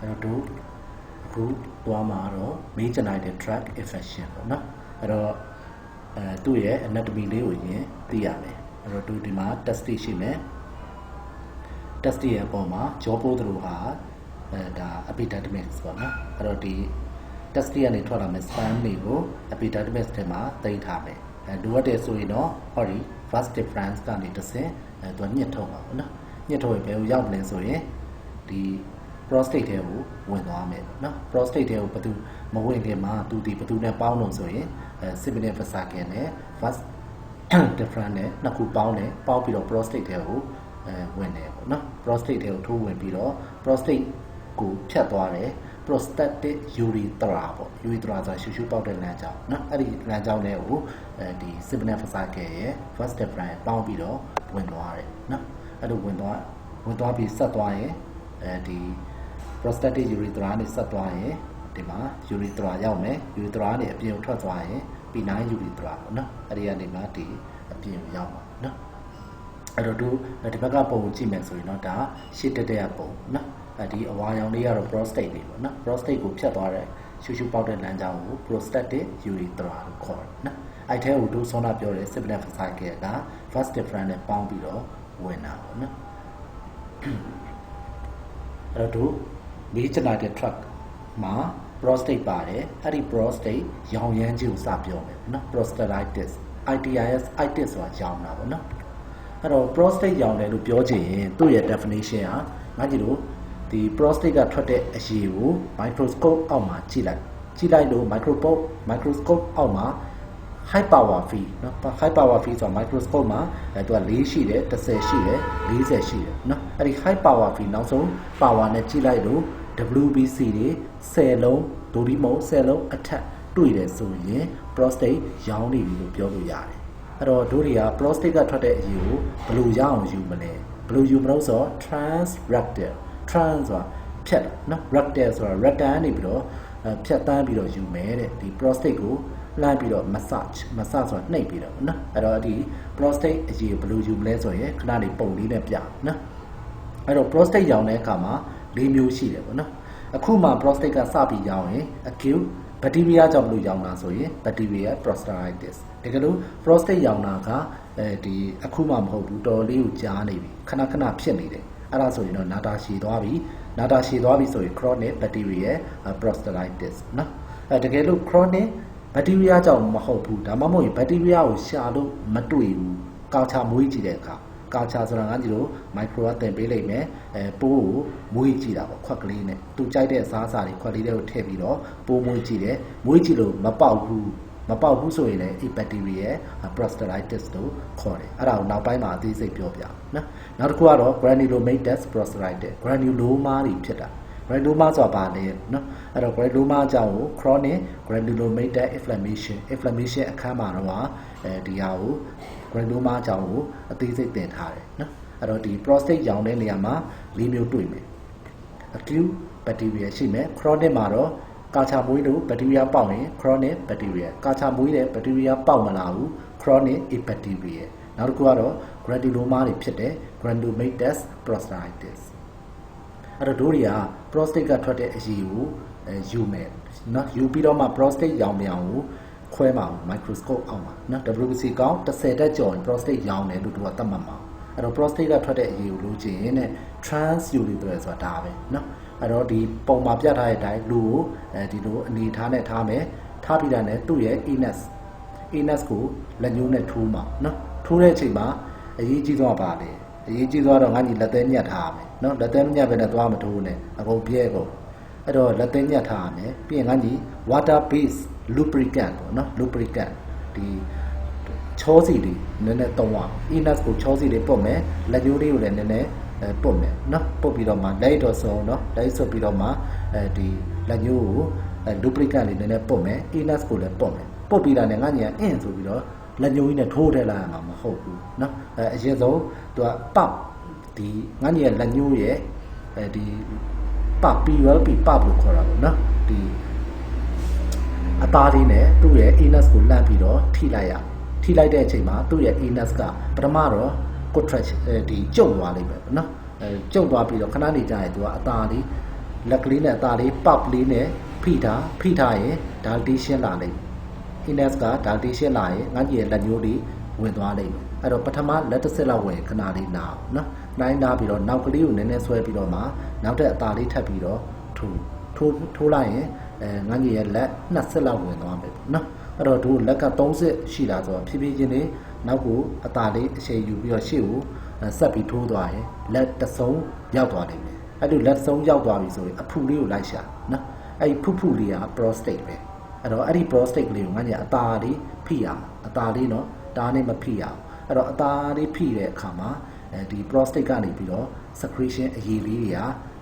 အဲ့တော့အခုသွားမှာတော့ major united tract infection ပေါ့နော်အဲ့တော့သူ့ရဲ့ anatomy လေးကိုရင်သိရမယ်အဲ့တော့ဒီမှာ test ရှိမယ် test ရဲ့အပေါ်မှာ jaw ပိုးတို့ဟာဒါ epidermis ပေါ့နော်အဲ့တော့ဒီ test ကနေထွက်လာမယ့် sperm တွေကို epidermis ထဲမှာသိမ်းထားမယ်လိုအပ်တယ်ဆိုရင်တော့ဟောဒီ vas deferens ကနေတစ်ဆင့်သူညှစ်ထုတ်ပါပေါ့နော်ညှစ်ထုတ်ရင်ဘယ်ကိုရောက်လဲဆိုရင်ဒီ prostate ထဲကိုဝင်သွားမယ်ပေါ့နော် prostate ထဲကိုဘယ်သူမဝင်ခင်မှာသူဒီဘယ်သူနဲ့ပေါင်းလို့ဆိုရင်Seminal vesicle နဲ့ vas deferens နဲ့နှစ်ခုပေါင်းပြီးတော့ prostate ထဲကိုဝင်တယ်ပေါ့နော် prostate ထဲကိုထိုးဝင်ပြီးတော့ prostate ကိုဖြတ်သွားတယ် prostatic urethra ပေါ့ urethra ဆိုတာရှူရှူပေါက်တဲ့လမ်းကြောင်းเนาะအဲ့ဒီလမ်းကြောင်းတွေကိုဒီ seminal vesicle ရဲ့ vas deferens ပေါင်းပြီးတော့ဝင်သွားတယ်เนาะအဲ့လိုဝင်သွားပြီးဆက်သွားရင်ဒီ prostatic urethra နဲ့ဆက်သွားရင်ဒီမှာ urethra ရောက်မယ် urethra နဲ့အပြင်ကိုထွက်သွားရင် penile urethra ပေါ့เนาะအဲ့ဒီကနေမှဒီအပြင်ကိုရောက်မှာเนาะအဲ့တော့ဒီဘက်ကပုံကိုကြည့်မယ်ဆိုရင်တော့ဒါရှစ်တက်ပုံเนาะဒီအဝါရောင်လေးကတော့ prostate လေးပေါ့နော် prostate ကိုဖြတ်သွားတဲ့ရှူရှူပေါက်တဲ့လမ်းကြောင်းကို prostatic urethra လို့ခေါ်တယ်နော်အဲ့ထဲကိုတို့ဆောနာပြောတဲ့ seminal vesicle က vas deferens နဲ့ပေါင်းပြီးတော့ဝင်တာပေါ့နော်အဲ့တော့ major united tract မှာ prostate ပါတယ်အဲ့ဒီ prostate ရောင်ရမ်းခြင်းကိုစပြောမယ်နော် prostatitis itis itis ဆိုတာရောင်တာပေါ့နော်အဲ့တော့ prostate ရောင်တယ်လို့ပြောချင်ရင်သူ့ရဲ့ definition ဟာငါကြည့်လို့ဒီ prostate ကထွက်တဲ့အရည်ကို microscope အောက်မှာကြည့်လိုက်လို့ microscope အောက်မှာ high power field เนาะ high power field ဆိုတာ microscope မှာသူက4ရှိတယ်10ရှိတယ်40ရှိတယ်เนาะအဲ့ဒီ high power field နောက်ဆုံး power နဲ့ကြည့်လိုက်လို့ WBC တွေ10လုံးဒိုဒီမုံ10လုံးအထက်တွေ့တယ်ဆိုရင် prostate ရောင်းနေပြီလို့ပြောလို့ရတယ်အဲ့တော့တို့တွေက prostate ကထွက်တဲ့အရည်ကိုဘယ်လိုရအောင်ယူမလဲဘယ်လိုယူမလို့ဆိုတော့ transrectal trans ဆိုတာဖြတ်နော် rectal ဆိုတာ rectal နေပြီးတော့ဖြတ်တန်းပြီးတော့ယူမယ်တဲ့ဒီ prostate ကိုလှမ်းပြီးတော့ massage ဆိုတာနှိပ်ပြီးတော့နော်အဲ့တော့ဒီ prostate အရေးဘယ်လိုယူမလဲဆိုရင်ခဏလေးပုံလေးနဲ့ပြနော်အဲ့တော့ prostate ရောင်တဲ့အခါမှာ၄မျိုးရှိတယ်ပေါ့နော်အခုမှ prostate ကစပြီးရောင်ရင် acute bacteria ကြောင့်မလို့ရောင်တာဆိုရင် bacteria prostatitis တကယ်လို့ prostate ရောင်တာကဒီအခုမှမဟုတ်ဘူးတော်လေးကိုကြားနေပြီခဏဖြစ်နေတယ်အဲ့ဒါဆိုရင်တော့နာတာရှည်သွားပြီဆိုရင် chronic bacterial prostatitis နော်တကယ်လို့ chronic bacteria ကြောင့်မဟုတ်ဘူးဒါမှမဟုတ်ရင် bacteria ကိုရှာလို့မတွေ့ဘူးကာချာမွေးကြည့်တဲ့အခါကာချာဆိုတာကကြီးလို့ micro ကတင်ပေးလိုက်မယ်ပိုးကိုမွေးကြည့်တာပေါ့ခွက်ကလေးနဲ့သူကြိုက်တဲ့အစားအစာတွေခွက်လေးတွေကိုထည့်ပြီးတော့ပိုးမွေးကြည့်တယ်မွေးကြည့်လို့မပေါက်ဘူးဆိုရင်လည်း bacterial prostatitis လို့ခေါ်တယ်အဲ့ဒါကိုနောက်ပိုင်းမှာအသေးစိတ်ပြောပြနော်နောက်တစ်ခုကတော့ granulomatous prostatitis granuloma တွေဖြစ်တာ granuloma ဆိုတာဘာလဲနော်အဲ့တော့ granuloma အကြောင်းကို chronic granulomatous inflammation အခန်းမှာတော့ဒီဟာကို granuloma အကြောင်းကိုအသေးစိတ်သင်ထားတယ်နော်အဲ့တော့ဒီ prostate ရောင်တဲ့နေရာမှာ၄မျိုးတွေ့မယ် acute bacteria ရှိမယ် chronic မှာတော့ကာချာမွေးလို့ bacteria ပေါက်ရင် chronic bacteria ကာချာမွေးတဲ့ bacteria ပေါက်မလာဘူး chronic bacteria နောက်တစ်ခုကတော့ granuloma တွေဖြစ်တယ် granulomatous prostatitis အဲ့တော့တို့တွေက prostate ကထွက်တဲ့အရည်ကိုယူမယ်နော်ယူပြီးတော့မှ prostate ရောင်မြောင်ကိုခွဲမှာ microscope အောက်မှာနော် WBC ကောင်း10တက်ကျော်ရင် prostate ရောင်တယ်လို့တို့ကသတ်မှတ်မှာအဲ့တော့ prostate ကထွက်တဲ့အရည်ကိုလိုချင်ရင် transurethral ဆိုတာဒါပဲနော်အဲ့တော့ဒီပုံမှာပြထားတဲ့အတိုင်းလူကိုဒီလိုအနေထားနဲ့ထားမယ်ထားပြီးတာနဲ့သူ့ရဲ့ anus ကိုလက်ညှိုးနဲ့ထိုးမှာနော်ထိုးတဲ့အချိန်မှာအရေးကြီးဆုံးကပါလေအရေးကြီးဆုံးကတော့ငါ့ညီလက်သေးညက်ထားရမယ်နော်လက်သေးညက်ပဲနဲ့သွားမထိုးနဲ့အကုန်ပြဲကုန်အဲ့တော့လက်သေးညက်ထားရမယ်ပြီးရင်ငါ့ညီ water base lubricant ပေါ့နော် lubricant ဒီချောစီတွေနည်းနည်းတုံးအောင် anus ကိုချောစီတွေပုတ်မယ်လက်ညှိုးလေးကိုလည်းနည်းနည်းပုတ်မယ်နော်ပုတ်ပြီးတော့မှလက်တော့ဆုံးနော်လက်ဆွတ်ပြီးတော့မှဒီလက်ညှိုးကိုlubricant လေးနည်းနည်းပုတ်မယ် anus ကိုလည်းပုတ်မယ်ပုတ်ပြီးတာနဲ့ငါညီအင်းဆိုပြီးတော့လက်ညှိုးကြီးနဲ့ထိုးထည့်လိုက်ရမှာမဟုတ်ဘူးနော်အရင်ဆုံးသူကပတ်ဒီငါညီရဲ့လက်ညှိုးရဲ့ဒီပတ်ပြီးရောပြီးပတ်လို့ခေါ်တာပေါ့နော်ဒီအသားလေးနဲ့သူ့ရဲ့ anus ကိုလှမ်းပြီးတော့ထိလိုက်တဲ့အချိန်မှာသူ့ရဲ့ anus ကပထမတော့ contract ဒီကျုံသွားလိမ့်မယ်နော်ကျုံသွားပြီးတော့ခဏနေကြရင်သူကအသားလေး လက်ကလေးနဲ့အသားလေးပေါက်ကလေးနဲ့ဖိထားရင် dilatation လာလိမ့်မယ် index က dilatation လာရင်ငါကြီးရဲ့လက်ညှိုးလေးဝင်သွားလိမ့်မယ်အဲ့တော့ပထမလက်တစ်စစ်လောက်ဝင်ခဏလေးနာအောင်နော်နိုင်နာပြီးတော့နောက်ကလေးကိုနည်းနည်းဆွဲပြီးတော့မှနောက်တဲ့အသားလေးထပ်ပြီးတော့ထိုးလိုက်ရင်ငါကြီးရဲ့လက်2စစ်လောက်ဝင်သွားမယ်နော်အဲ့တော့တို့လက်က3စစ်ရှိလာဆိုတော့ဖြည်းဖြည်းချင်းလေးနောက်ကိုအသားလေးအချိန်ယူပြီးတော့ရှေ့ကိုဆက်ပြီးထိုးသွားရင်လက်တစ်စုံရောက်သွားလိမ့်မယ်အဲ့လိုလက်စုံရောက်သွားပြီဆိုရင်အဖူလေးကိုလိုက်ရှာနော်အဲ့ဒီဖူလေးက prostate ပဲအဲ့တော့အဲ့ဒီ prostate လေးကိုငါကြီးအသားလေးဖိရအောင်အသားလေးနော်ဒါနဲ့မဖိရအောင်အဲ့တော့အသားလေးဖိတဲ့အခါမှာဒီ prostate ကနေပြီးတော့ secretion အရည်လေးတွေက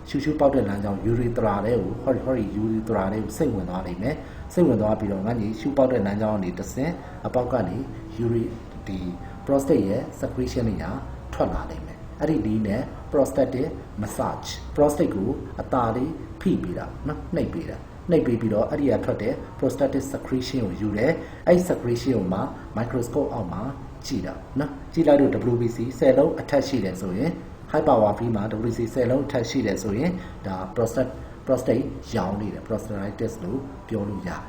ရှူပေါက်တဲ့လမ်းကြောင်း urethra တွေကိုဟောဒီ urethra တွေကိုစိတ်ဝင်သွားနိုင်မယ်စိတ်ဝင်သွားပြီးတော့ငါကြီးရှူပေါက်တဲ့လမ်းကြောင်းကနေတဆင့်အပေါက်ကနေ ဒီ prostate ရဲ့ secretion တွေကထွက်လာနိုင်မယ်အဲ့ဒီနည်းနဲ့ prostatic massage prostate ကိုအသားလေးဖိပေးတာနော်နှိပ်ပေးတာနှိပ်ပေးပြီးတော့အဲ့ဒီကထွက်တဲ့ prostatic secretion ကိုယူတယ်အဲ့ဒီ secretion ကိုမှ microscope အောက်မှာကြည့်တာနော်ကြည့်လိုက်လို့ WBC 10လုံးအထက်ရှိတယ်ဆိုရင် high power ပြီးမှာ WBC 10လုံးအထက်ရှိတယ်ဆိုရင်ဒါ prostate ရောင်နေတယ် prostatitis လို့ပြောလို့ရတယ်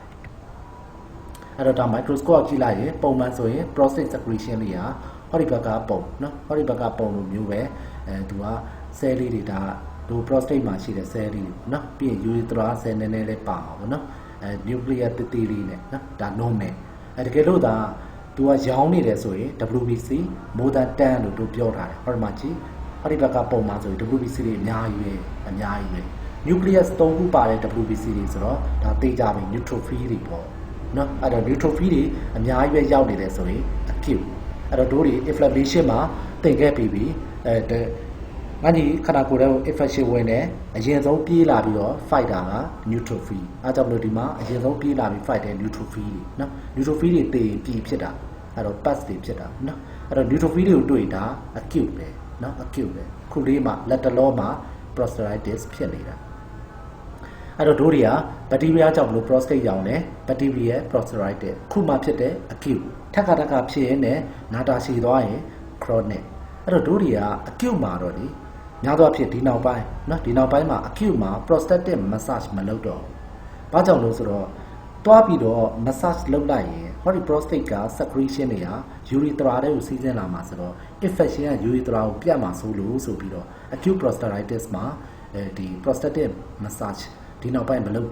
အဲ့တော့ဒါ microscope ကြည့်လိုက်ရင်ပုံမှန်ဆိုရင် prostate secretion လေးဟာဟောဒီဘက်ကပုံနော်ဟောဒီဘက်ကပုံလိုမျိုးပဲသူက cell လေးတွေဒါတို့ prostate မှာရှိတဲ့ cell လေးတွေနော်ပြီးရင် urethra cell နည်းနည်းလေးပါမှာပေါ့နော်nuclear တတိလေးနဲ့နော်ဒါ normal တကယ်လို့ဒါသူကရောင်းနေတယ်ဆိုရင် WBC more than 10လို့တို့ပြောထားတယ်ဟောဒီမှာကြည့်ဟောဒီဘက်ကပုံမှာဆိုရင် WBC တွေအများကြီးပဲ nucleus 3ခုပါတဲ့ WBC တွေဆိုတော့ဒါသိကြပြီ neutrophil တွေပေါ့နော်အဲ့တော့ neutrophil တွေအများကြီးပဲရောက်နေတယ်ဆိုရင် acute အဲ့တော့တို့တွေ inflammation မှာတင်ခဲ့ပြီးငါကြီးခန္ဓာကိုယ်ထဲကို infection ဝင်တယ်အရင်ဆုံးပြေးလာပြီးတော့ fighter က neutrophil အားကြောင့်လို့ဒီမှာအရင်ဆုံးပြေးလာပြီး fight တဲ့ neutrophil တွေနော် neutrophil တွေတည်ပြီးဖြစ်တာအဲ့တော့ pus တွေဖြစ်တာနော်အဲ့တော့ neutrophil တွေကိုတွေ့တာ acute ပဲနော် acute ပဲခုလေးမှာ lateral မှာ prostatitis ဖြစ်နေတာအဲ့တော့တို့တွေက bacteria ကြောင့်လို့ prostate ရောင်တယ် bacteria prostatitis ခုမှဖြစ်တဲ့ acute ထက်ကဖြစ်ရင်လည်းနာတာရှည်သွားရင် chronic အဲ့တော့တို့တွေက acute မှာတော့ဒီများသောအားဖြင့်ဒီနောက်ပိုင်းနော်ဒီနောက်ပိုင်းမှာ acute မှာ prostatic massage မလုပ်တော့ဘာကြောင့်လို့ဆိုတော့တွားပြီးတော့ massage လုပ်လိုက်ရင်ဟောဒီ prostate က secretion တွေက urethra တွေကိုစီးဆင်းလာမှာဆိုတော့ infection က urethra ကိုပြတ်မှာဆိုပြီးတော့ acute prostatitis မှာဒီ prostatic massage ဒီနောက်ပိုင်းမလုပ်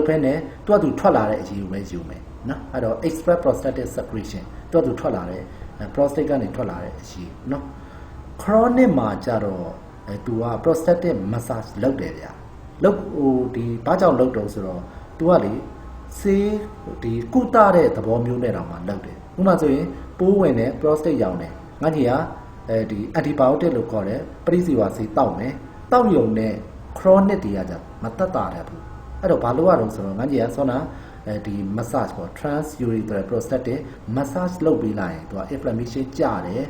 ဘဲနဲ့သူ့ထွက်လာတဲ့အရေးကိုပဲယူမယ်နော်အဲ့တော့ express prostatic secretion သူ့ထွက်လာတဲ့ prostate ကနေထွက်လာတဲ့အရေးနော် chronic မှာကြတော့သူက prostatic massage လုပ်တယ်ဗျာလုပ်ဒီဘာကြောင့်လုပ်တော့ဆိုတော့သူကလေဆေးဒီကုသတဲ့သဘောမျိုးနဲ့တောင်မှလုပ်တယ်ဥပမာဆိုရင်ပိုးဝင်တဲ့ prostate ရောင်တယ်ငါကြီးကဒီ antibiotic လို့ခေါ်တဲ့ပရိစီဝါဆေးတောက်မယ်တောက်ရုံနဲ့ chronic တွေကကြမတက်တာတယ်ဘူးအဲ့တော့ဘာလို့ရတော့ဆိုတော့ငါကြီးကဆောနာဒီ massage ပေါ့ transurethral prostatic massage လုပ်ပေးလိုက်ရင်သူက inflammation ကျတယ်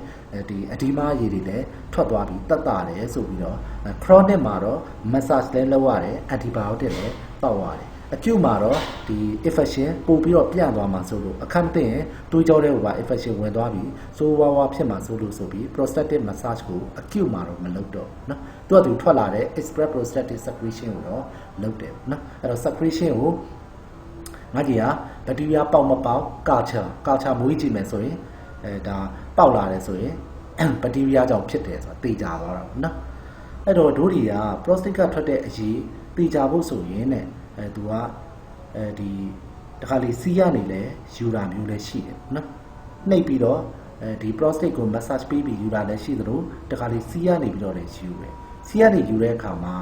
ဒီအဒီမားရည်တွေလည်းထွက်သွားပြီးတက်တာတယ်ဆိုပြီးတော့ chronic မှာတော့ massage လည်းလုပ်ရတယ် antibiotic လည်းတောက်ရတယ်acute မှာတော့ဒီ infection ပို့ပြီးတော့ပြန့်သွားမှာဆိုလို့အခက်မသိရင်တွေးကြောတဲ့ဟိုက infection ဝင်သွားပြီးဆိုးဝါးဖြစ်မှာဆိုပြီး prostatic massage ကို acute မှာတော့မလုပ်တော့နော်သူထွက်လာတဲ့ express prostatic secretion ကိုတော့လုပ်တယ်နော်အဲ့တော့ secretion ကိုငါကြီးက bacteria ပေါက်မပေါက် culture မွေးကြည့်မယ်ဆိုရင်ဒါပေါက်လာတယ်ဆိုရင် bacteria ကြောင့်ဖြစ်တယ်ဆိုတာသိကြသွားတာနော်အဲ့တော့တို့တွေက prostate ကထွက်တဲ့အရေးသိကြဖို့ဆိုရင်သူကဒီတခါလေစီးရနေလဲယူတာမျိုးလည်းရှိတယ်နော်နှိပ်ပြီးတော့ဒီ prostate ကို massage ပေးပြီးယူတာလည်းရှိသလိုတခါလေစီးရနေပြီးတော့လည်းယူတယ်စီးရနေယူတဲ့အခါမှာ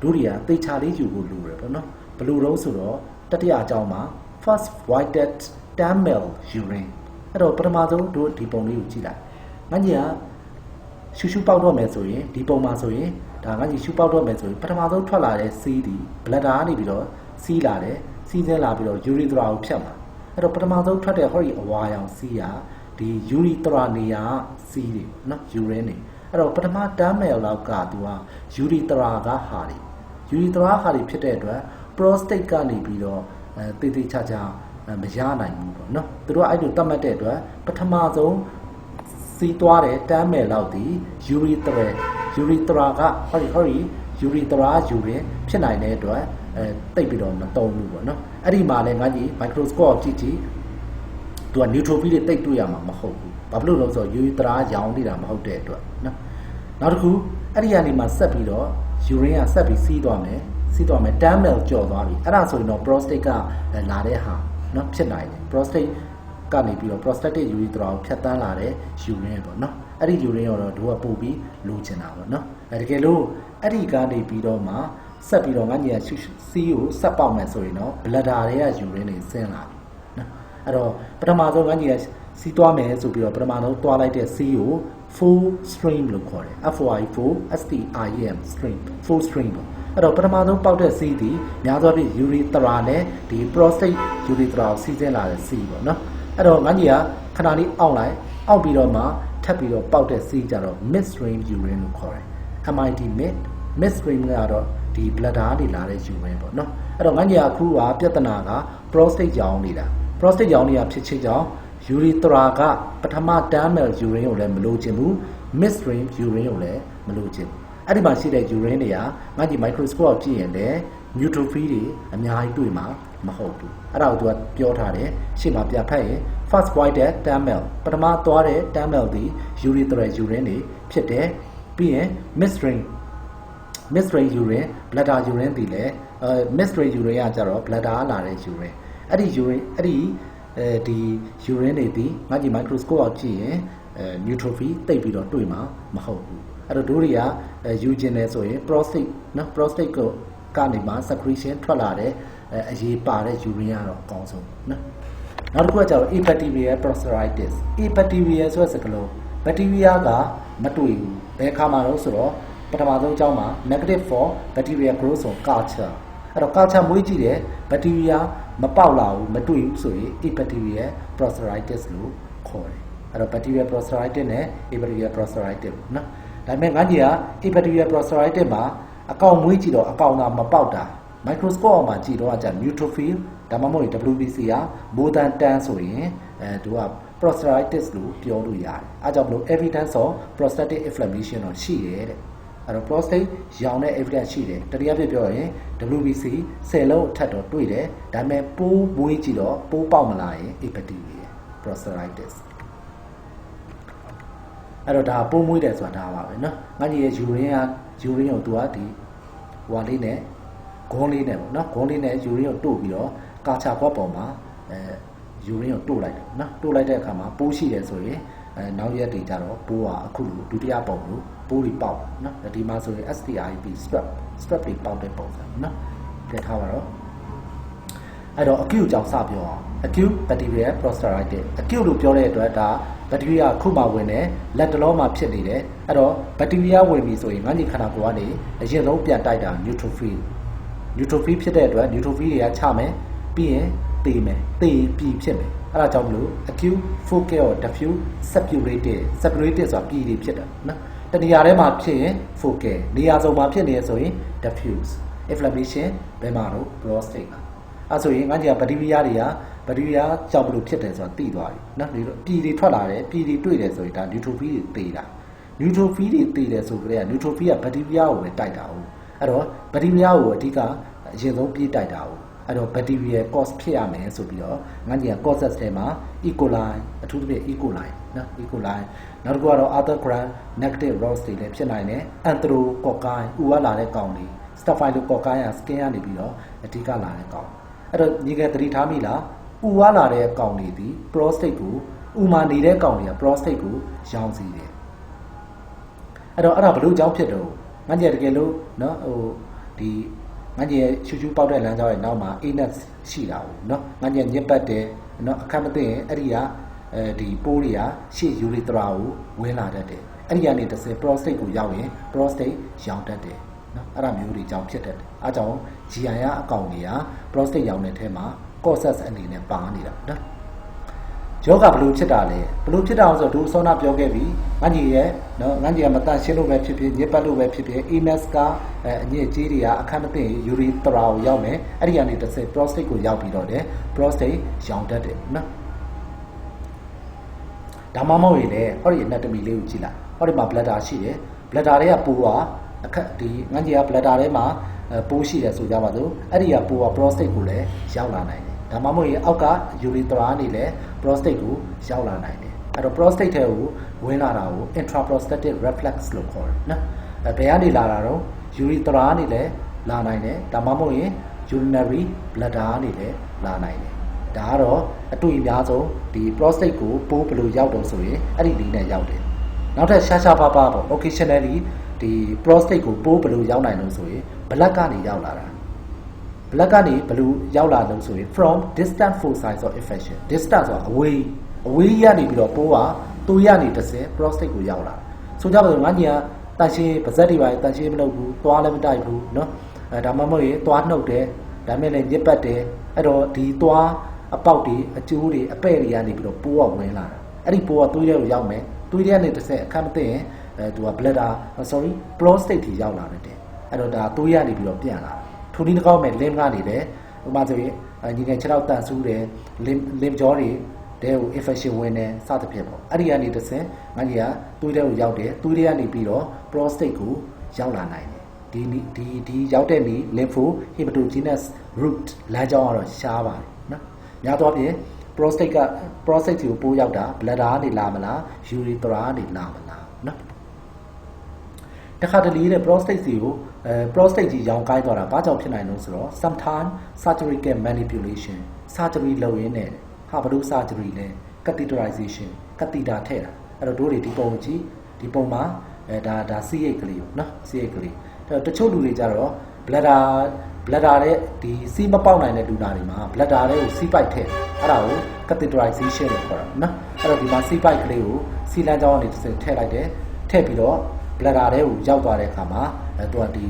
တို့တွေကသေချာလေးယူဖို့လိုတယ်ပေါ့နော်ဘယ်လိုတော့ဆိုတော့တတိယအကြောင်းမှာ first voided tamil urine အဲ့တော့ပထမဆုံးတို့ဒီပုံလေးကိုကြည့်လိုက်ငါကြီးကရှူပေါက်တော့မယ်ဆိုရင်ဒီပုံမှာဆိုရင်ဒါငါကြီးရှူပေါက်တော့မယ်ဆိုရင်ပထမဆုံးထွက်လာတဲ့စီးဒီ bladder ကနေပြီးတော့စီးလာတယ်စီးဆင်းလာပြီးတော့ urethra ကိုဖြတ်မှာအဲ့တော့ပထမဆုံးထွက်တဲ့ဟောဒီအဝါရောင်စီးကဒီ urethra နေရာစီးတွေနော် urine နေအဲ့တော့ပထမ tamil လောက်ကသူက urethra ကဟာတွေ urethra ဟာတွေဖြစ်တဲ့အတွက် prostate ကနေပြီးတော့တေးသေးချာချာမရနိုင်ဘူးပေါ့နော်သူတို့အဲ့လိုတတ်မှတ်တဲ့အတွက်ပထမဆုံးစီးသွားတဲ့ tamil လောက်ဒီ urethra ကဟောဒီ ယူရီသရာယူရင်ဖြစ်နိုင်တဲ့အတွက်တိတ်ပြီးတော့မတုံးဘူးပေါ့နော်အဲ့ဒီမှာလည်းငါကြီး microscope ကြည့်ကြည့်သူက neutrophil တွေတိတ်တွေ့ရမှာမဟုတ်ဘူးဘာဖြစ်လို့လဲဆိုတော့ယူရီသရာရောင်နေတာမဟုတ်တဲ့အတွက်နော်နောက်တစ်ခုအဲ့ဒီကနေမှဆက်ပြီးတော့ယူရင်းကဆက်ပြီးစီးသွားမယ်10 ml ကျော်သွားပြီအဲ့ဒါဆိုရင်တော့ prostate ကလာတဲ့ဟာနော်ဖြစ်နိုင်တယ် prostate ကနေပြီးတော့ prostatic urethra ကိုဖြတ်တန်းလာတဲ့ urine ပေါ့နော်အဲ့ဒီ urine ကိုတော့တို့ကပို့ပြီးလိုချင်တာပေါ့နော်တကယ်လို့အဲ့ဒီကနေပြီးတော့မှဆက်ပြီးတော့ငါညီကစီးကိုဆက်ပေါက်မယ်ဆိုရင်တော့ bladder တွေက urine တွေဆင်းလာပြီနော်အဲ့တော့ပထမဆုံးငါညီကစီးသွားမယ်ဆိုပြီးတော့ပထမဆုံးသွားလိုက်တဲ့စီးကို full stream လို့ခေါ်တယ် FOI4 STIM stream full stream ပေါ့အဲ့တော့ပထမဆုံးပေါက်တဲ့စီးဒီများသောအားဖြင့် urethra နဲ့ဒီ prostate urethra ကိုစီးဆင်းလာတဲ့စီးပေါ့နော်အဲ့တော့ငါကြီးကခဏလေးအောက်ပြီးတော့မှထပ်ပြီးတော့ပေါက်တဲ့စီးကြတော့ midstream urine လို့ခေါ်တယ် MIT midstream ကတော့ဒီ bladder တွေလာတဲ့ urine ပေါ့နော်အဲ့တော့ငါကြီးကအခုကပြဿနာက prostate ကြောင်းနေတာ prostate ကြောင်းနေတာဖြစ်ချင်းကြောင့် urethra ကပထမ terminal urine ကိုလည်းမလိုချင်ဘူး midstream urine ကိုလည်းမလိုချင်ဘူးအဲ့ဒီမှာရှိတဲ့ urine တွေကငါကြီး microscope ကြည့်ရင်လည်း neutrophil တွေအများကြီးတွေ့မှာမဟုတ်ဘူးအဲ့ဒါကိုသူကပြောထားတယ်ရှေ့မှာပြဖက်ရင် first voided terminal ပထမသွားတဲ့ terminal ဒီ urethral urine တွေဖြစ်တယ်ပြီးရင် midstream urine bladder urine ဒီလည်းmidstream urine ကကြတော့ bladder လာတဲ့ urine အဲ့ဒီ urine အဲ့ဒီဒီ urine တွေဒီငါကြီး microscope အောက်ကြည့်ရင်neutrophil တိတ်ပြီးတော့တွေ့မှာမဟုတ်ဘူးအဲ့တော့တို့တွေကယူကျင်တယ်ဆိုရင် prostate နော် prostate ကိုကနေမှ secretion ထွက်လာတဲ့အရေးပါတဲ့ urine ကတော့အကောင်းဆုံးနော်နောက်တစ်ခုကကျတော့ abacterial prostatitis abacterial ဆိုတဲ့စကားလုံး bacteria ကမတွေ့ဘူးဘယ်အခါမှာတော့ဆိုတော့ပထမဆုံးအကြောင်းမှာ negative for bacterial growth ဆို culture အဲ့တော့ culture မွေးကြည့်တယ် bacteria မပေါက်လာဘူးမတွေ့ဘူးဆိုရင် abacterial prostatitis လို့ခေါ်တယ်အဲ့တော့ bacterial prostatitis နဲ့ abacterial prostatitis နော်ဒါပေမဲ့ငါကြီးက abacterial prostatitis မှာအကောင်မွေးကြည့်တော့အကောင်သာမပေါက်တာ microscope အောက်မှာကြည့်တော့က neutrophil ဒါမှမဟုတ် WBC က more than 10ဆိုရင်သူက prostatitis လို့ပြောလို့ရတယ်အားကြောင့်မလို့ evidence of prostatic inflammation တော့ရှိတယ်တဲ့အဲ့တော့ prostate ရောင်တဲ့ evidence ရှိတယ်တတိယပြပြောရင် WBC 10လုံးအထက်တော့တွေ့တယ်ဒါပေမဲ့ပိုးမွေးကြည့်တော့ပိုးပေါက်မလာရင် abacterial prostatitis အဲ့တော့ဒါပိုးမွေးတယ်ဆိုတာဒါပါပဲเนาะငါကြီးရဲ့ urine ကိုသူကဒီဟွာလေးနဲ့ဂုံးလေးနဲ့ပေါ့เนาะဂုံးလေးနဲ့ urine ကိုတို့ပြီးတော့ကာချာကွက်ပေါ်မှာurine ကိုတို့လိုက်တယ်เนาะတို့လိုက်တဲ့အခါမှာပိုးရှိတယ်ဆိုရင်နောက်ရက်တွေကြတော့ပိုးကအခုလိုဒုတိယပုံလို့ပိုးတွေပေါက်เนาะဒီမှာဆိုရင် STIP strep တွေပေါက်တဲ့ပုံစံเนาะကြည့်ထားပါတော့အဲ့တော့ acute ကြောင့်စပြောအောင် acute bacterial prostatitis acute လို့ပြောတဲ့အတွက်ဒါ bacteria ခုမှဝင်တယ်လက်တလုံးမှာဖြစ်နေတယ်အဲ့တော့ bacteria ဝင်ပြီဆိုရင်ငါးညီခန္ဓာကိုယ်ကနေအရင်ဆုံးပြန်တိုက်တာ neutrophil ဖြစ်တဲ့အတွက် neutrophil တွေကချမယ်ပြီးရင်တေးမယ်တေးပြီးဖြစ်မယ်အဲ့ဒါကြောင့်မလို့ acute focal or diffuse separated ဆိုတာပြည်တွေဖြစ်တာနော်တနေရာထဲမှာဖြစ်ရင် focal နေရာစုံမှာဖြစ်နေရဆိုရင် diffuse inflammation ဘယ်မှာတော့ prostate ကအဲ့ဆိုရင်ငါကြီးက bacteria ကြောင့်မလို့ဖြစ်တယ်ဆိုတာသိသွားပြီနော်ဒီတော့ပြည်တွေထွက်လာတယ်ပြည်တွေတွေ့တယ်ဆိုရင်ဒါ neutrophil တွေတေးတာ neutrophil တွေတေးတယ်ဆိုကြတဲ့ neutrophil က bacteria ကိုပဲတိုက်တာဟုတ်အဲ့တော့ bacteria ကိုအဓိကအရင်ဆုံးပြေးတိုက်တာဟုတ်အဲ့တော့ bacterial cause ဖြစ်ရမယ်ဆိုပြီးတော့ငါကြီးက causes ထဲမှာ E. coli အထူးသဖြင့် E. coli နော် E. coli နောက်တစ်ခုကတော့ other gram negative ROS တွေလည်းဖြစ်နိုင်တယ် Enterococci ဥဝလာတဲ့ကောင်တွေ Staphylococci က skin ကနေပြီးတော့အဓိကလာတဲ့ကောင်အဲ့တော့ညီကသတိထားမိလားဥဝလာတဲ့ကောင်တွေဒီ prostate ကိုဥမာနေတဲ့ကောင်တွေက prostate ကိုရောင်စီတယ်အဲ့တော့အဲ့ဒါဘလို့ကြောင့်ဖြစ်တော့ငါကြီးတကယ်လို့နော်ဒီငါကြီးချူချူပေါက်တဲ့လမ်းကြောင်းရဲ့နောက်မှာ anus ရှိတာဘူးเนาะငါကြီးညက်ပတ်တယ်เนาะအခက်မသိရင်အဲ့ဒီကဒီပိုးတွေကရှေ့ urethra ကိုဝင်လာတတ်တယ်အဲ့ဒီကနေတစ်ဆင့် prostate ကိုရောက်ရင် prostate ရောင်တတ်တယ်เนาะအဲ့ဒါမျိုးတွေကြောင့်ဖြစ်တတ်တယ်အားကြောင့် GI အကောင်တွေက prostate ရောင်တဲ့ထဲမှာ causes အနေနဲ့ပါနေတာเนาะယောဂဘလို့ဖြစ်တာလဲဘလို့ဖြစ်တာအောင်ဆိုတော့ဒုစောနာပြောခဲ့ပြီငန်းကြီးရဲ့နော်ငန်းကြီးကမတန်ရှင်းလို့ပဲဖြစ်ဖြစ်ညစ်ပတ်လို့ပဲဖြစ်ဖြစ် anus ကအညစ်အကြေးတွေကအခက်မသိရင် urethra ကိုရောက်မယ်အဲ့ဒီကနေတစ်ဆင့် prostate ကိုရောက်ပြီးတော့တယ် prostate ရောင်တတ်တယ်နော်ဒါမှမဟုတ်ရင်လည်းဟောဒီ anatomy လေးကိုကြည့်လိုက်ဟောဒီမှာ bladder ရှိတယ် bladder တွေကပိုးက အခက်ဒီငန်းကြီးက bladder ထဲမှာပိုးရှိတယ်ဆိုကြပါစို့အဲ့ဒီကပိုးက prostate ကိုလည်းရောက်လာနိုင်တယ်ဒါမှမဟုတ်ရင်အောက်က urethra နေလည်း prostate ကိုရောက်လာနိုင်တယ်အဲ့တော့ prostate ထဲကိုဝင်လာတာကို intraprostatic reflex လို့ခေါ်တယ်နော်ဘယ်ကနေလာတာတော့ urethra နေလည်းလာနိုင်တယ်ဒါမှမဟုတ်ရင် urinary bladder နေလည်းလာနိုင်တယ်ဒါကတော့အတွေ့အများဆုံးဒီ prostate ကိုပိုးဘယ်လိုရောက်တော့ဆိုရင်အဲ့ဒီနည်းနဲ့ရောက်တယ်နောက်ထပ်ရှားရှားပါးပါးပေါ့ occasionally ဒီ prostate ကိုပိုးဘယ်လိုရောက်နိုင်လို့ဆိုရင် blood ကနေရောက်လာတာ blood ကနေဘယ်လိုရောက်လာလို့ဆိုရင် from distant foci of infection distant ဆိုတာအဝေးရနေပြီးတော့ပိုးကသွေးရနေတစ်ဆင့် prostate ကိုရောက်လာဆိုကြပါစို့ငါညီကတန်ရှင်းပါဇက်တွေပါတန်ရှင်းမလုပ်ဘူးသွားလည်းမတိုက်ဘူးเนาะဒါမှမဟုတ်ရင်သွားနှုတ်တယ်ဒါမဲ့လည်းညစ်ပတ်တယ်အဲ့တော့ဒီသွားအပေါက်တွေအကျိုးတွေအပဲ့တွေကနေပြီးတော့ပိုးကဝင်လာတာအဲ့ဒီပိုးကသွေးထဲကိုရောက်မယ်သွေးထဲကနေတစ်ဆင့်အခက်မသိရင်သူက bladder prostate ထိရောက်လာတယ်အဲ့တော့ဒါသွေးရနေပြီးတော့ပြန်လာထိုနည်းတစ်ကောက်မဲ့ limb ကနေလည်းဥပမာဆိုရင်ညီငယ်ခြေထောက်တန်ဆူးတယ် limb jaw တွေတဲကို infection ဝင်တယ်စသဖြင့်ပေါ့အဲ့ဒီကနေတစ်ဆင့်ငါကြီးကသွေးထဲကိုရောက်တယ်သွေးထဲကနေပြီးတော့ prostate ကိုရောက်လာနိုင်တယ်ဒီရောက်တဲ့နည်း lympho hematogenous route လမ်းကြောင်းကတော့ရှားပါတယ်နော်များသောအားဖြင့် prostate ကိုပိုးရောက်တာ bladder ကနေလာမလား urethra ကနေလာမလားနော်တခါတလေတဲ့ prostate စီကိုprostate ကြီးရောင်ကိုင်းသွားတာဘာကြောင့်ဖြစ်နိုင်လို့ဆိုတော့ sometime surgical manipulation surgery လုပ်ရင်းနဲ့ဟာဘလို့ surgery လဲ catheterization catheter ထည့်တာအဲ့တော့တို့တွေဒီပုံကြည့်ဒီပုံမှာဒါ CH ကလေးပေါ့နော် CH ကလေးတချို့လူတွေကြတော့ bladder တဲ့ဒီစီးမပေါက်နိုင်တဲ့လူနာတွေမှာ bladder တဲ့ကိုစီးပိုက်ထည့်အဲ့ဒါကို catheterization လို့ခေါ်တာနော်အဲ့တော့ဒီမှာစီးပိုက်ကလေးကိုစီးလမ်းကြောင်းကနေတစ်ဆင့်ထည့်လိုက်တယ်ထည့်ပြီးတော့ bladder တဲ့ကိုရောက်သွားတဲ့အခါမှာသူကဒီ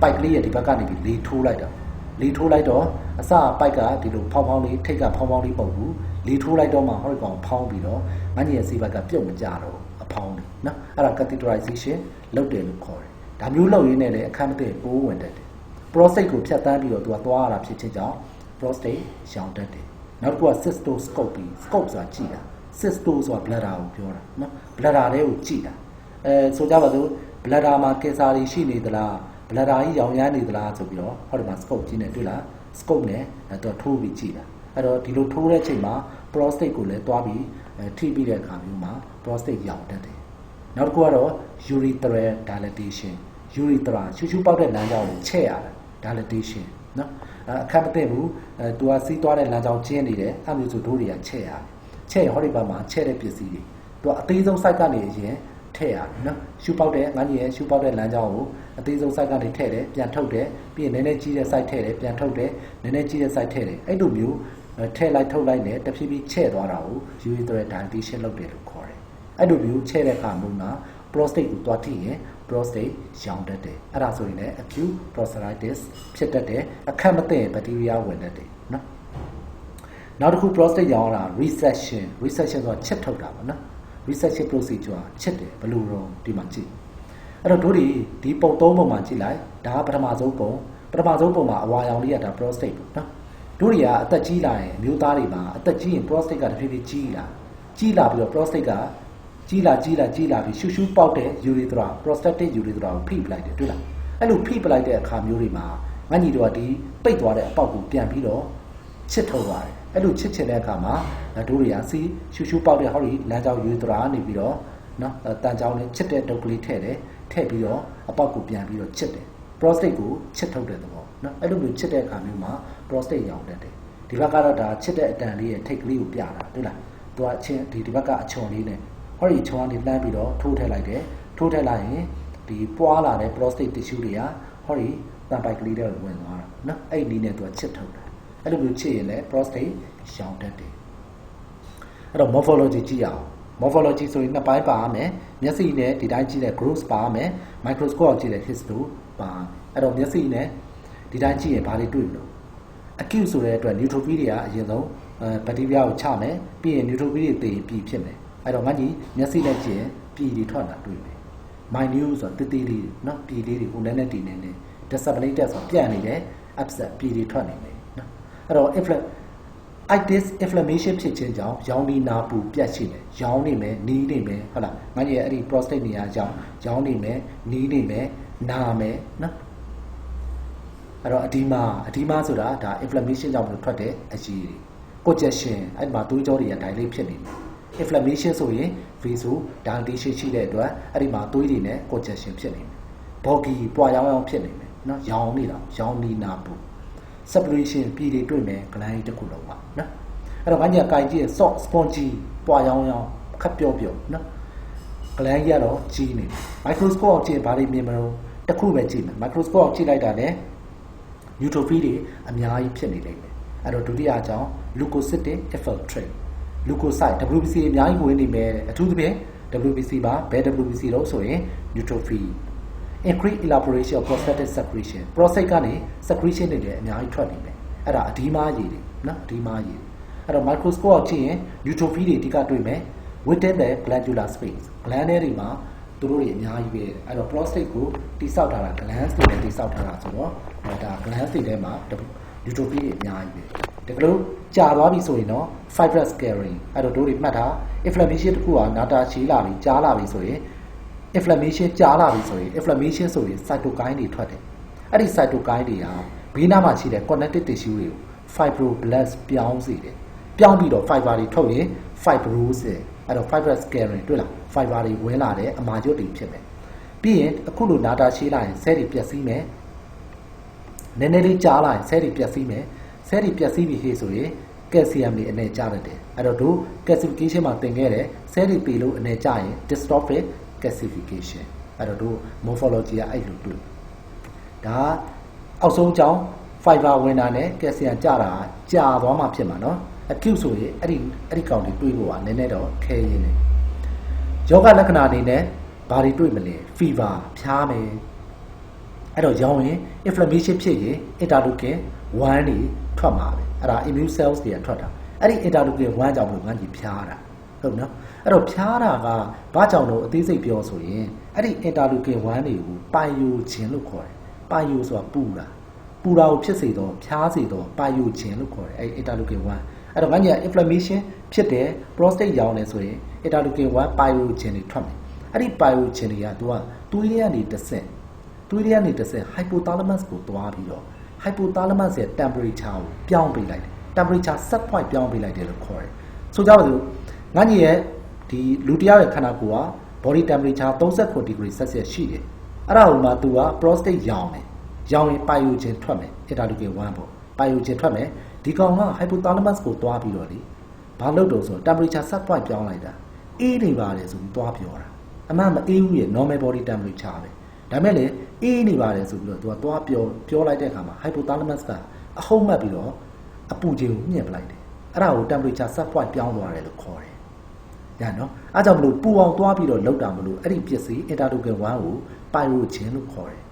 ပိုက်ကလေးရဲ့ဒီဘက်ကနေပြီးလေထိုးလိုက်တော့အစပိုက်ကဒီလိုဖောင်းဖောင်းလေးထိတ်ကဖောင်းဖောင်းလေးပုံဘူးလေထိုးလိုက်တော့မှဟောဒီကောင်ဖောင်းပြီးတော့ငန်းကြီးရဲ့စီးပိုက်ကပြုတ်မကြတော့အဖောင်းလေးနော်အဲ့ဒါ catheterization လုပ်တယ်လို့ခေါ်တယ်ဒါမျိုးလုပ်ရင်းနဲ့လည်းအခက်မသိပိုးဝင်တတ်တယ် prostate ကိုဖြတ်တန်းပြီးတော့သူကသွားရတာဖြစ်ခြင်းကြောင့် prostate ရှောင်တတ်တယ်နောက်တစ်ခုက cystoscopy scope ဆိုတာကြည့်တာ cysto ဆိုတာ bladder ကိုပြောတာနော် bladder လေးကိုကြည့်တာဆိုကြပါစို့ bladder မှာကင်ဆာတွေရှိနေသလား bladder ကြီးရောင်ရမ်းနေသလားဆိုပြီးတော့ဟောဒီမှာ scope ကြီးနဲ့တွေ့လား scope နဲ့သူကထိုးပြီးကြည့်တာအဲ့တော့ဒီလိုထိုးတဲ့အချိန်မှာ prostate ကိုလည်းသွားပြီးထိပြီးတဲ့အခါမျိုးမှာ prostate ရောင်တတ်တယ်နောက်တစ်ခုကတော့ urethral dilatation urethra ရှူးရှူးပေါက်တဲ့လမ်းကြောင်းကိုချဲ့ရတာ dilatation နော်အခက်မသိဘူးသူကစီးသွားတဲ့လမ်းကြောင်းကျင်းနေတယ်အဲ့မျိုးဆိုတို့တွေကချဲ့ရတယ်ချဲ့ဟောဒီဘက်မှာချဲ့တဲ့ပစ္စည်းတွေသူကအသေးဆုံး site ကနေအရင်ထည့်ရတယ်နော်ရှူးပေါက်တဲ့ငန်းကြီးရဲ့ရှူးပေါက်တဲ့လမ်းကြောင်းကိုအသေးဆုံး site ကနေထည့်တယ်ပြန်ထုတ်တယ်ပြီးရင်နည်းနည်းကြီးတဲ့ site ထည့်တယ်ပြန်ထုတ်တယ်နည်းနည်းကြီးတဲ့ site ထည့်တယ်အဲ့လိုမျိုးထည့်လိုက်ထုတ်လိုက်နဲ့တဖြည်းဖြည်းချဲ့သွားတာကို urethral dilatation လုပ်တယ်လို့ခေါ်တယ်အဲ့လိုမျိုးချဲ့တဲ့အခါမျိုးမှာ prostate ကိုတွားထိရင် prostate ရောင်တတ်တယ်အဲ့ဒါဆိုရင်လည်း acute prostatitis ဖြစ်တတ်တယ်အခက်မသိရင် bacteria ဝင်တတ်တယ်နော်နောက်တစ်ခု prostate ရောင်တာ resection ဆိုတာချစ်ထုတ်တာပေါ့နော် resection procedure ချစ်တယ်ဘယ်လိုတော့ဒီမှာကြည့်အဲ့တော့တို့ဒီပုံ၃ပုံမှာကြည့်လိုက်ဒါကပထမဆုံးပုံမှာအဝါရောင်လေးကဒါ prostate ပေါ့နော်တို့တွေကအသက်ကြီးလာရင်အမျိုးသားတွေမှာအသက်ကြီးရင် prostate ကတဖြည်းဖြည်းကြီးလာပြီးတော့ prostate ကကြီးလာပြီးရှူးရှူးပေါက်တဲ့ urethra prostatic urethra ကိုဖိပလိုက်တယ်တွေ့လားအဲ့လိုဖိပလိုက်တဲ့အခါမျိုးတွေမှာငါညီတို့ကဒီပိတ်သွားတဲ့အပေါက်ကိုပြန်ပြီးတော့ချစ်ထုတ်သွားတယ်အဲ့လိုချစ်ချင်တဲ့အခါမှာတို့တွေကစီးရှူးရှူးပေါက်တဲ့ဟောဒီလမ်းကြောင်း urethra နေပြီးတော့နော်တန်ကြောင်းနဲ့ချစ်တဲ့ဒုတ်ကလေးထည့်ပြီးတော့အပေါက်ကိုပြန်ပြီးတော့ချစ်တယ် prostate ကိုချစ်ထုတ်တဲ့သဘောနော်အဲ့လိုမျိုးချစ်တဲ့အခါမျိုးမှာ prostate ရောင်တတ်တယ်ဒီဘက်ကတော့ဒါချစ်တဲ့အတန်လေးရဲ့ထိတ်ကလေးကိုပြတာတွေ့လားသူကအချင်းဒီဘက်ကအချွန်လေးနဲ့ဟောဒီချွန်ကနေလှမ်းပြီးတော့ထိုးထည့်လိုက်တယ်ထိုးထည့်လိုက်ရင်ဒီပွားလာတဲ့ prostate tissue တွေကဟောဒီတန်ပိုက်ကလေးတွေဝင်သွားတာနော်အဲ့ဒီနည်းနဲ့သူကချစ်ထုတ်တာအဲ့လိုမျိုးချစ်ရင်လည်း prostate ရှောင်တတ်တယ်အဲ့တော့ morphology ကြည့်ရအောင် morphology ဆိုရင်နှစ်ပိုင်းပါရမယ်မျက်စိနဲ့ဒီတိုင်းကြည့်တဲ့ growth ပါရမယ် microscope ကြည့်တဲ့ histo ပါအဲ့တော့မျက်စိနဲ့ဒီတိုင်းကြည့်ရင်ဘာတွေတွေ့မလို့ acute ဆိုတဲ့အတွက် neutrophil တွေကအရင်ဆုံး bacteria ကိုချမယ်ပြီးရင် neutrophil တွေတည်ပြီးဖြစ်မယ်အဲ့တော့ငါကြီးမျက်စိနဲ့ကြည့်ရင်ပြည်တွေထွက်လာတွေ့မယ် minute ဆိုတာတိတိလေးနော်ပြည်လေးတွေဟိုနည်းနည်းတည်နေတယ် disseminated ဆိုတာပြန့်နေတယ် abscess ပြည်တွေထွက်နေတယ်နော်အဲ့တော့ itis inflammation ဖြစ်ခြင်းကြောင့်ရောင်နီနာပူပြတ်ရှိတယ်ရောင်နေမယ်နီးနေမယ်ဟုတ်လားငါကြီးအဲ့ဒီ prostate နေရာကြောင့်ရောင်နေမယ်နီးနေမယ် နာမယ်နော်အဲ့တော့အဒီမာဆိုတာဒါ inflammation ကြောင့်လို့ထွက်တဲ့အကြီးတွေ congestion အဲ့မှာသွေးကြောတွေရ dilate ဖြစ်နေတယ် inflammation ဆိုရင် vaso dilatation ရှိတဲ့အတွက်အဲ့ဒီမှာသွေးတွေနဲ့ congestion ဖြစ်နေတယ် boggy ပွားရောင်းဖြစ်နေတယ်နော်ရောင်နေတာရောင်နီနာပူ separation ပြည်တွေတွေ့မယ် gland တစ်ခုလုံးပါနော်အဲ့တော့ငါညကင်ကြည့် soft spongy ပွားရောင်းခပ်ပြောနော် gland ရတော့ကြီးနေတယ် microscope အောင်ကြည့်ဘာတွေမြင်မလို့တစ်ခုပဲကြည့်မယ် microscope အောင်ကြည့်လိုက်တာနဲ့ neutrophil တွေအများကြီးဖြစ်နေလိမ့်မယ်အဲ့တော့ဒုတိယအကြောင်း leukocytic infiltrate leukocyte WBC အများကြီးဝင်နေမယ်အထူးသဖြင့် WBC ပါဘယ် WBC လို့ဆိုရင် neutrophil increase elaboration of prostatic secretion prostate ကနေ secretion တွေလည်းအများကြီးထွက်နေမယ်အဲ့ဒါအဒီမားရည်တွေနော်အဒီမားရည်အဲ့တော့ microscope အောင်ကြည့်ရင် neutrophil တွေအဓိကတွေ့မယ် within the glandular space gland တွေမှာသူတို့တွေအများကြီးပဲအဲ့တော့ prostate ကိုတိဆောက်ထားတာ glands တွေနဲ့တိဆောက်ထားတာဆိုတော့ဒါ glands တွေထဲမှာ neutrophil တွေအများကြီးပဲတကယ်လို့ကြာသွားပြီဆိုရင်တော့ fibrous scarring အဲ့တော့တို့တွေမှတ်တာ inflammation တခုကနာတာချီလာပြီကြားလာပြီဆိုရင် inflammation ကြားလာပြီဆိုရင် inflammation ဆိုရင် cytokine တွေထွက်တယ်အဲ့ဒီ cytokine တွေကဘေးနားမှာရှိတဲ့ connective tissue တွေကို fibroblast ပြောင်းစေတယ်ပြောင်းပြီးတော့ fiber တွေထုတ်ရင် fibrosis အဲ့တော့ fibrous scarring တွေ့လား fiber တွေဝင်လာတယ်အမာကျွတ်တွေဖြစ်မယ်ပြီးရင်အခုလိုနာတာချီလာရင် cell တွေပျက်စီးမယ်နည်းနည်းလေးကြားလာရင် cell တွေပျက်စီးမယ် cell တွေပျက်စီးပြီဟေ့ဆိုရင် calcium တွေအနေကျတတ်တယ်အဲ့တော့တို့ calcification မှာသင်ခဲ့တယ် cell တွေပေလို့အနေကျရင် dystrophic calcification အဲ့တော့တို့ morphology ကအဲ့လိုတွေ့ဒါအောက်ဆုံးကြောင်း fiber ဝင်တာနဲ့ calcium ကျတာကြာသွားမှဖြစ်မှာနော် acute ဆိုရင်အဲ့ဒီကောင်တွေတွေးဖို့ကနည်းနည်းတော့ခဲရင်းနေယောဂလက္ခဏာအနေနဲ့ဘာတွေတွေ့မလဲ fever ဖျားမယ်အဲ့တော့ရောင်ရင် inflammation ဖြစ်ရင် interleukin 1တွေထွက်မှာပဲအဲ့ဒါ immune cells တွေကထွက်တာအဲ့ဒီ interleukin 1ကြောင့်လို့ငန်းကြီးဖျားတာဟုတ်နော်အဲ့တော့ဖျားတာကဘာကြောင့်လို့အသေးစိတ်ပြောဆိုရင်အဲ့ဒီ interleukin 1တွေကိုပိုင်ယိုဂျင်လို့ခေါ်တယ်ပိုင်ယိုဆိုတာပူတာကိုဖြစ်စေတော့ဖျားစေတော့ပိုင်ယိုဂျင်လို့ခေါ်တယ်အဲ့ interleukin 1အဲ့တော့ငါကြီး inflammation ဖြစ်တယ် prostate ရောင်နေဆိုရင် interleukin 1 pyogen တွေထွက်မယ်အဲ့ဒီ pyogen တွေကသူကသွေးထဲကနေတစ်ဆင့် hypothalamus ကိုတွားပြီးတော့ hypothalamus ရဲ့ temperature ကိုပြောင်းပေးလိုက်တယ် temperature set point ပြောင်းပေးလိုက်တယ်လို့ခေါ်တယ်ဆိုကြပါစို့ငါကြီးရဲ့ဒီလူတစ်ယောက်ရဲ့ခန္ဓာကိုယ်က body temperature 39 degree Celsius ရှိတယ်အဲ့ဒါဟိုမှာသူက prostate ရောင်တယ်ရောင်ရင် pyogen ထွက်မယ် interleukin 1ပေါ့ pyogen ထွက်မယ်ဒီကောင်က hypothalamus ကိုတွားပြီးတော့လေဘာလုပ်တော့ဆို temperature set point ပြောင်းလိုက်တာအေးနေပါတယ်ဆိုပြီးတွားပြောတာအမှန်မအေးဘူးရဲ့ normal body temperature ပဲဒါမဲ့လေအေးနေပါတယ်ဆိုပြီးတော့သူကတွားပြောလိုက်တဲ့အခါမှာ hypothalamus ကအဟုတ်မှတ်ပြီးတော့အပူချိန်ကိုညှင့်ပလိုက်တယ်အဲ့ဒါကို temperature set point ပြောင်းသွားတယ်လို့ခေါ်တယ်ညာနော်အားကြောင့်မလို့ပူအောင်တွားပြီးတော့လောက်တာမလို့အဲ့ဒီပစ္စည်း interleukin 1ကို pyogen လို့ခေါ်တယ်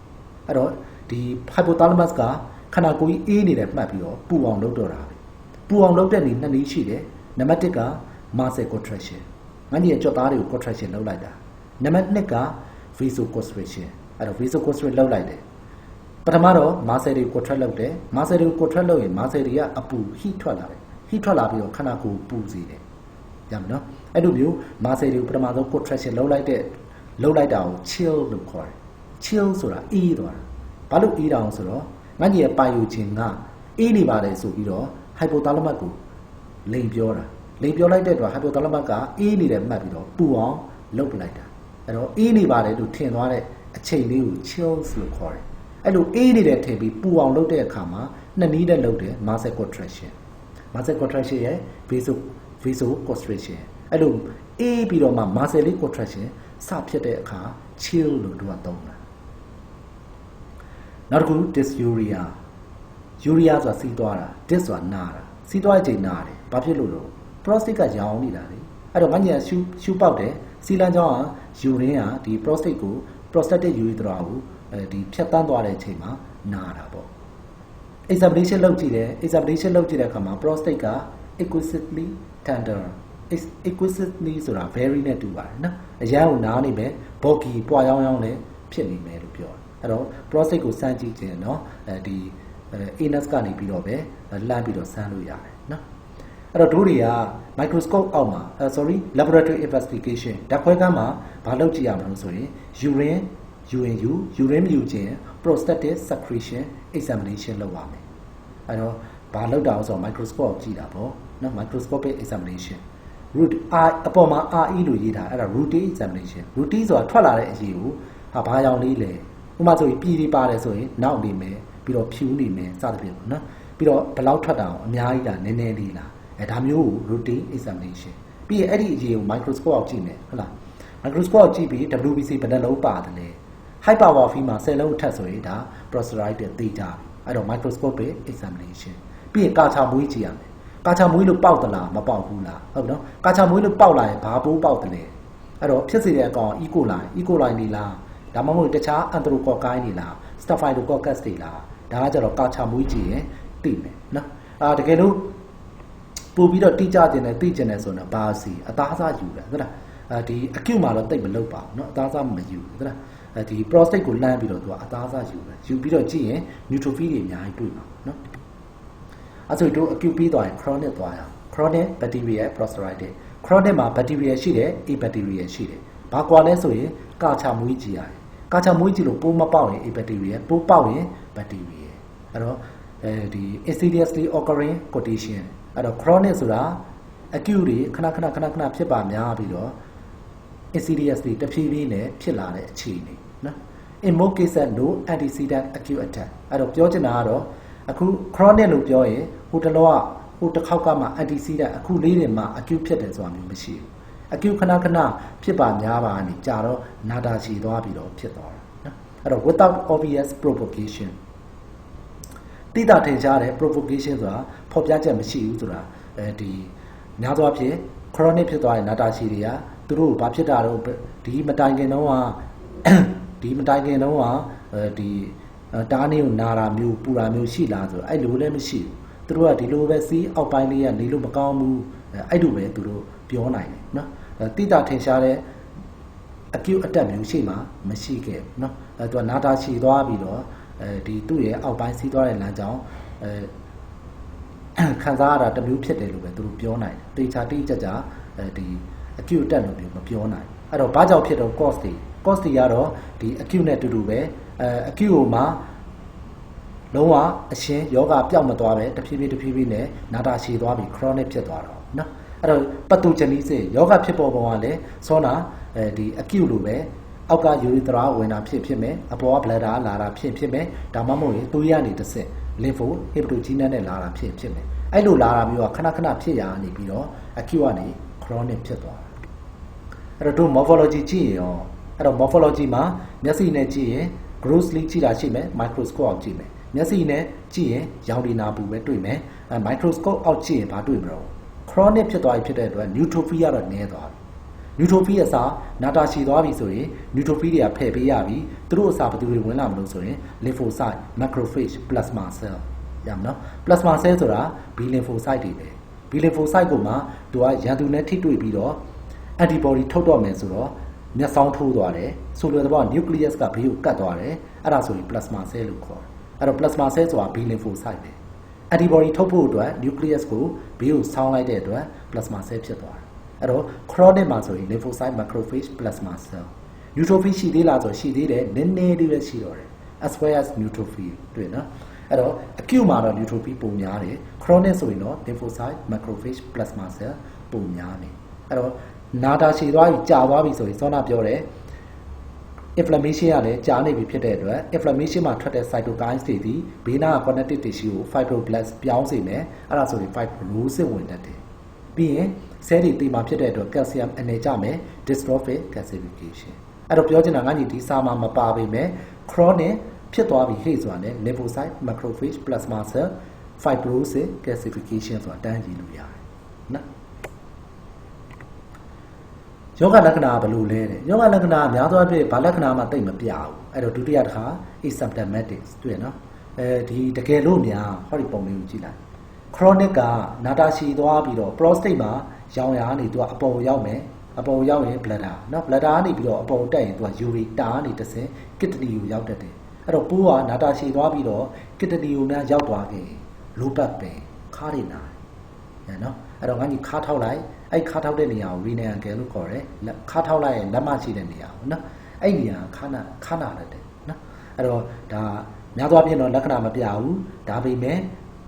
အဲ့တော့ဒီ hypothalamus ကခန္ဓာကိုယ်ကြီးအေးနေတယ်မှတ်ပြီးတော့ပူအောင်လုပ်တော့တာပဲပူအောင်လုပ်တဲ့နေနှစ်နည်းရှိတယ်နံပါတ်1က muscle contraction ငါကြီးရဲ့ကြွက်သားတွေကို contraction လုပ်လိုက်တာနံပါတ်2က vasoconstriction အဲ့တော့ vasoconstrict လုပ်လိုက်တယ်ပထမတော့ muscle တွေကို contract လုပ်တယ် muscle တွေကို contract လုပ်ရင် muscle တွေကအပူ heat ထွက်လာတယ် heat ထွက်လာပြီးတော့ခန္ဓာကိုယ်ပူစေတယ်ရမယ်နော်အဲ့လိုမျိုး muscle တွေကိုပထမဆုံး contraction လုပ်လိုက်တာကို chill လို့ခေါ်တယ် chill ဆိုတာအေးသွားတာဘာလို့အေးတာအောင်ဆိုတော့ငါကြီးရဲ့ pyogen ကအေးနေပါတယ်ဆိုပြီးတော့ hypothalamus ကိုလိန်ပြောလိုက်တဲ့အတွက် hypothalamus ကအေးနေတယ်မှတ်ပြီးတော့ပူအောင်လုပ်ပလိုက်တာအဲ့တော့အေးနေပါတယ်လို့ထင်သွားတဲ့အချိန်လေးကို chills လို့ခေါ်တယ်အဲ့လိုအေးနေတယ်ထင်ပြီးပူအောင်လုပ်တဲ့အခါမှာနှစ်နည်းနဲ့လုပ်တယ် muscle contraction ရဲ့ vasoconstriction အဲ့လိုအေးပြီးတော့မှ muscle လေး contraction စဖြစ်တဲ့အခါ chill လို့တို့ကသုံးတာနောက်တစ်ခု dysuria urea ဆိုတာစီးသွားတာ dis ဆိုတာနာတာစီးသွားတဲ့အချိန်နာတယ်ဘာဖြစ်လို့လဲ prostate ကရောင်နေတာလေအဲ့တော့ငါညရှူပေါက်တယ်စီလန်းကြောင်းက urine ကဒီ prostate ကို prostatic urethra ကိုဒီဖြတ်တန်းသွားတဲ့အချိန်မှာနာတာပေါ့ examination လုပ်ကြည့်တဲ့အခါမှာ prostate က exquisitely tender exquisitely ဆိုတာ very နဲ့တူပါတယ်နော်အရန်ကိုနားနေမယ် boggy ပွားရောင်းလည်းဖြစ်နေမယ်လို့ပြောတယ်အဲ့တော့ prostate ကိုစမ်းကြည့်ခြင်းเนาะဒီ anus ကနေပြီးတော့ပဲလှမ်းပြီးတော့စမ်းလို့ရတယ်နော်အဲ့တော့တို့တွေက microscope အောက်မှာlaboratory investigation ဓာတ်ခွဲခန်းမှာဘာလုပ်ကြည့်ရမလို့ဆိုရင် urine UNU urine ယူခြင်း prostatic secretion examination လုပ်ရမယ်အဲ့တော့ဘာလုပ်တာလဲဆိုတော့ microscope ကြည့်တာပေါ့နော် microscopic examination root I အပေါ်မှာ RE လို့ရေးတာအဲ့ဒါ routine examination routine ဆိုတာထွက်လာတဲ့အရေးကိုဟာဘာကြောင့်လေးလဲဥပမာဆိုရင်ပြည်ပါတယ်ဆိုရင်နောက်နေမယ်ပြီးတော့ဖြူနေမယ်စသဖြင့်ပေါ့နော်ပြီးတော့ဘယ်လောက်ထွက်တာအောင်အများကြီးလားနည်းနည်းလေးလားအဲဒါမျိုးကို routine examination ပြီးရင်အဲ့ဒီအရေးကို microscope အောက်ကြည့်မယ်ဟုတ်လား microscope ကြည့်ပြီး WBC ဘယ်နှလုံးပါတယ်လဲ high power field မှာ10လုံးအထက်ဆိုရင်ဒါ prostatitis သိကြအဲ့တော့ microscopic examination ပြီးရင်ကာချာမွေးကြည့်ရမယ်ကာချာမွေးလို့ပေါက်သလားမပေါက်ဘူးလားဟုတ်နော်ကာချာမွေးလို့ပေါက်လာရင်ဘာပိုးပေါက်တယ်လဲအဲ့တော့ဖြစ်စေတဲ့အကောင် E. coli နေလားဒါမှမဟုတ်တခြား Enterococci နေလား Staphylococcus တွေလားဒါကကြတော့ကာချာမွေးကြည့်ရင်သိမယ်နော်တကယ်လို့ပို့ပြီးတော့တိကျတင်တယ်သိကျင်တယ်ဆိုတော့ဘာစီအသားစားယူတယ်ဟုတ်လားဒီ acute မှာတော့တိတ်မလုပ်ပါဘူးနော်အသားစားမယူဘူးဟုတ်လားဒီ prostate ကိုလှမ်းပြီးတော့သူကအသားစားယူတယ်ယူပြီးတော့ကြည့်ရင် neutrophil တွေအများကြီးတွေ့မှာနော်အဲ့ဆိုတို့ acute ပြီးသွားရင် chronic သွားရအောင် chronic bacterial prostatitis chronic မှာ bacteria ရှိတယ် A bacteria ရှိတယ်ဘာကွာလဲဆိုရင်ကာချာမွေးကြည့်ရတယ်ကာချာမွေးကြည့်လို့ပိုးမပေါက်ရင် A bacteria ပိုးပေါက်ရင် bacteria အဲ့တော့ဒီ insidiously occurring condition အဲ့တော့ chronic ဆိုတာ acute တွေခဏဖြစ်ပါများပြီးတော့ insidiously တဖြည်းဖြည်းနဲ့ဖြစ်လာတဲ့အခြေအနေနော် in most cases no antecedent acute attack အဲ့တော့ပြောချင်တာကတော့အခု chronic လို့ပြောရင်ဟိုတစ်ခေါက်ကမှ antecedent အခုလေးတွေမှ acute ဖြစ်တယ်ဆိုတာမျိုးမရှိဘူး acute ခဏဖြစ်ပါများပါနေကြာတော့နာတာရှည်သွားပြီးတော့ဖြစ်သွားတာနော်အဲ့တော့ without obvious provocation တိတာထင်ရှားတဲ့ provocation ဆိုတာဖော်ပြချက်မရှိဘူးဆိုတာဒီများသောအားဖြင့် chronic ဖြစ်သွားတဲ့နာတာရှည်တွေကသူတို့ဘာဖြစ်တာတော့ဒီမတိုင်ခင်တော့ဒီတားနေကိုနာတာမျိုးပူတာမျိုးရှိလားဆိုတော့အဲ့လိုလည်းမရှိဘူးသူတို့ကဒီလိုပဲစီးအောက်ပိုင်းလေးကနေလို့မကောင်းဘူးအဲ့လိုပဲသူတို့ပြောနိုင်တယ်နော်တိတာထင်ရှားတဲ့ acute attack မျိုးရှိမှမရှိခဲ့ဘူးနော်သူကနာတာရှည်သွားပြီးတော့ဒီသူ့ရဲ့အောက်ပိုင်းစီးသွားတဲ့လမ်းကြောင်းခံစားရတာတမျိုးဖြစ်တယ်လို့ပဲသူတို့ပြောနိုင်တယ်တေချာတိကျဒီ acute attack လို့မျိုးမပြောနိုင်အဲ့တော့ဘာကြောင့်ဖြစ်တော့ cause တွေကတော့ဒီ acute နဲ့တူတူပဲacute ကိုမှလုံးဝအရှင်းယောဂပျောက်မသွားပဲတဖြည်းဖြည်းနဲ့နာတာရှည်သွားပြီး chronic ဖြစ်သွားတော့နော်အဲ့တော့ pathogenesis ယောဂဖြစ်ပေါ်ပုံကလည်းစောနာဒီ acute လိုပဲအောက်က urethra ဝင်တာဖြစ်မယ်အပေါ်က bladder လာတာဖြစ်မယ်ဒါမှမဟုတ်ရင်သွေးရနေတစ်ဆက် lympho hepatogenous နဲ့လာတာဖြစ်မယ်အဲ့လိုလာတာမျိုးကခဏဖြစ်ရနေပြီးတော့ acute ကနေ chronic ဖြစ်သွားတာအဲ့တော့ morphology ကြည့်ရင်ရောအဲ့တော့ morphology မှာမျက်စိနဲ့ကြည့်ရင် grossly ကြည့်တာရှိမယ် microscope အောက်ကြည့်မယ်မျက်စိနဲ့ကြည့်ရင်ရောင်ဒီနာပူပဲတွေ့မယ်microscope အောက်ကြည့်ရင်ဘာတွေ့မလို့ chronic ဖြစ်သွားပြီဖြစ်တဲ့အတွက် neutrophil ကတော့နည်းသွားပြီ neutrophil အစားနာတာရှည်သွားပြီဆိုရင် neutrophil တွေကဖယ်ပေးရပြီသူတို့အစားဘယ်သူတွေဝင်လာမလို့ဆိုရင် lymphocyte macrophage plasma cell ရမနော် plasma cell ဆိုတာ B lymphocyte တွေပဲ B lymphocyte ကိုမှသူကရန်သူနဲ့ထိတွေ့ပြီးတော့ antibody ထုတ်တော့မယ်ဆိုတော့မျက်စောင်းထိုးသွားတယ်ဆိုလိုတဲ့ဘော nucleus ကဘေးကိုကတ်သွားတယ်အဲ့ဒါဆိုရင် plasma cell လို့ခေါ်တယ်အဲ့တော့ plasma cell ဆိုတာ B lymphocyte ပဲ antibody ထုတ်ဖို့အတွက် nucleus ကိုဘေးကိုဆောင်းလိုက်တဲ့အတွက် plasma cell ဖြစ်သွားတယ်အဲ့တော့ chronic မှာဆိုရင် lymphocyte macrophage plasma cell neutrophil ရှိသေးလားဆိုရှိသေးတယ်နည်းနည်းလေးပဲရှိတော့တယ် as well as neutrophil တွေ့နော်အဲ့တော့ acute မှာတော့ neutrophil ပုံများတယ် chronic ဆိုရင်တော့ lymphocyte macrophage plasma cell ပုံများတယ်အဲ့တော့နာတာရှည်သွားပြီကြာသွားပြီဆိုရင်စောနာပြောတယ် inflammation ကလည်းကြာနေပြီဖြစ်တဲ့အတွက် inflammation မှာထွက်တဲ့ cytokines တွေဒီဘေးနားက connective tissue ကို fibroblast ပြောင်းစေမယ်အဲ့ဒါဆိုရင် fibrosis ဝင်တတ်တယ်ပြီးရင် cell တွေတိမ်မာဖြစ်တဲ့အတွက် calcium အနေကျမယ် dystrophic calcification အဲ့တော့ပြောချင်တာငါညီဒီစာမှာမပါပေမဲ့ chronic ဖြစ်သွားပြီဟဲ့ဆိုတာနဲ့ lymphocyte macrophage plasma cell fibrosis calcification ဆိုတာတန်းကြည့်လို့ရတယ်နော်ယောဂလက္ခဏာဘယ်လိုလဲတဲ့ယောဂလက္ခဏာများသောအားဖြင့်ဘာလက္ခဏာမှတိတ်မပြဘူးအဲ့တော့ဒုတိယတစ်ခါ asymptomatic တွေ့နော်ဒီတကယ်လို့များဟောဒီပုံလေးကိုကြည့်လိုက် chronic ကနာတာရှည်သွားပြီးတော့ prostate မှာရောင်ရာကနေသူကအပေါ်ရောက်မယ်အပေါ်ရောက်ရင် bladder နော် bladder ကနေပြီးတော့အပေါ်တက်ရင်သူက ureter ကနေတစ်ဆင့် kidney ကိုရောက်တတ်တယ်အဲ့တော့ပိုးကနာတာရှည်သွားပြီးတော့ kidney ကိုများရောက်သွားခဲ့လိုပတ်ပင်ခါးတွေနာနော်အဲ့တော့ငါကြီးခါးထောက်လိုက်အဲ့ခါးထောက်တဲ့နေရာကို renal angle လို့ခေါ်တယ်ခါးထောက်လိုက်ရင်လက်မရှိတဲ့နေရာပေါ့နော် အဲ့နေရာခဏရတယ်နော်အဲ့တော့ဒါများသောအားဖြင့်တော့လက္ခဏာမပြဘူးဒါပေမဲ့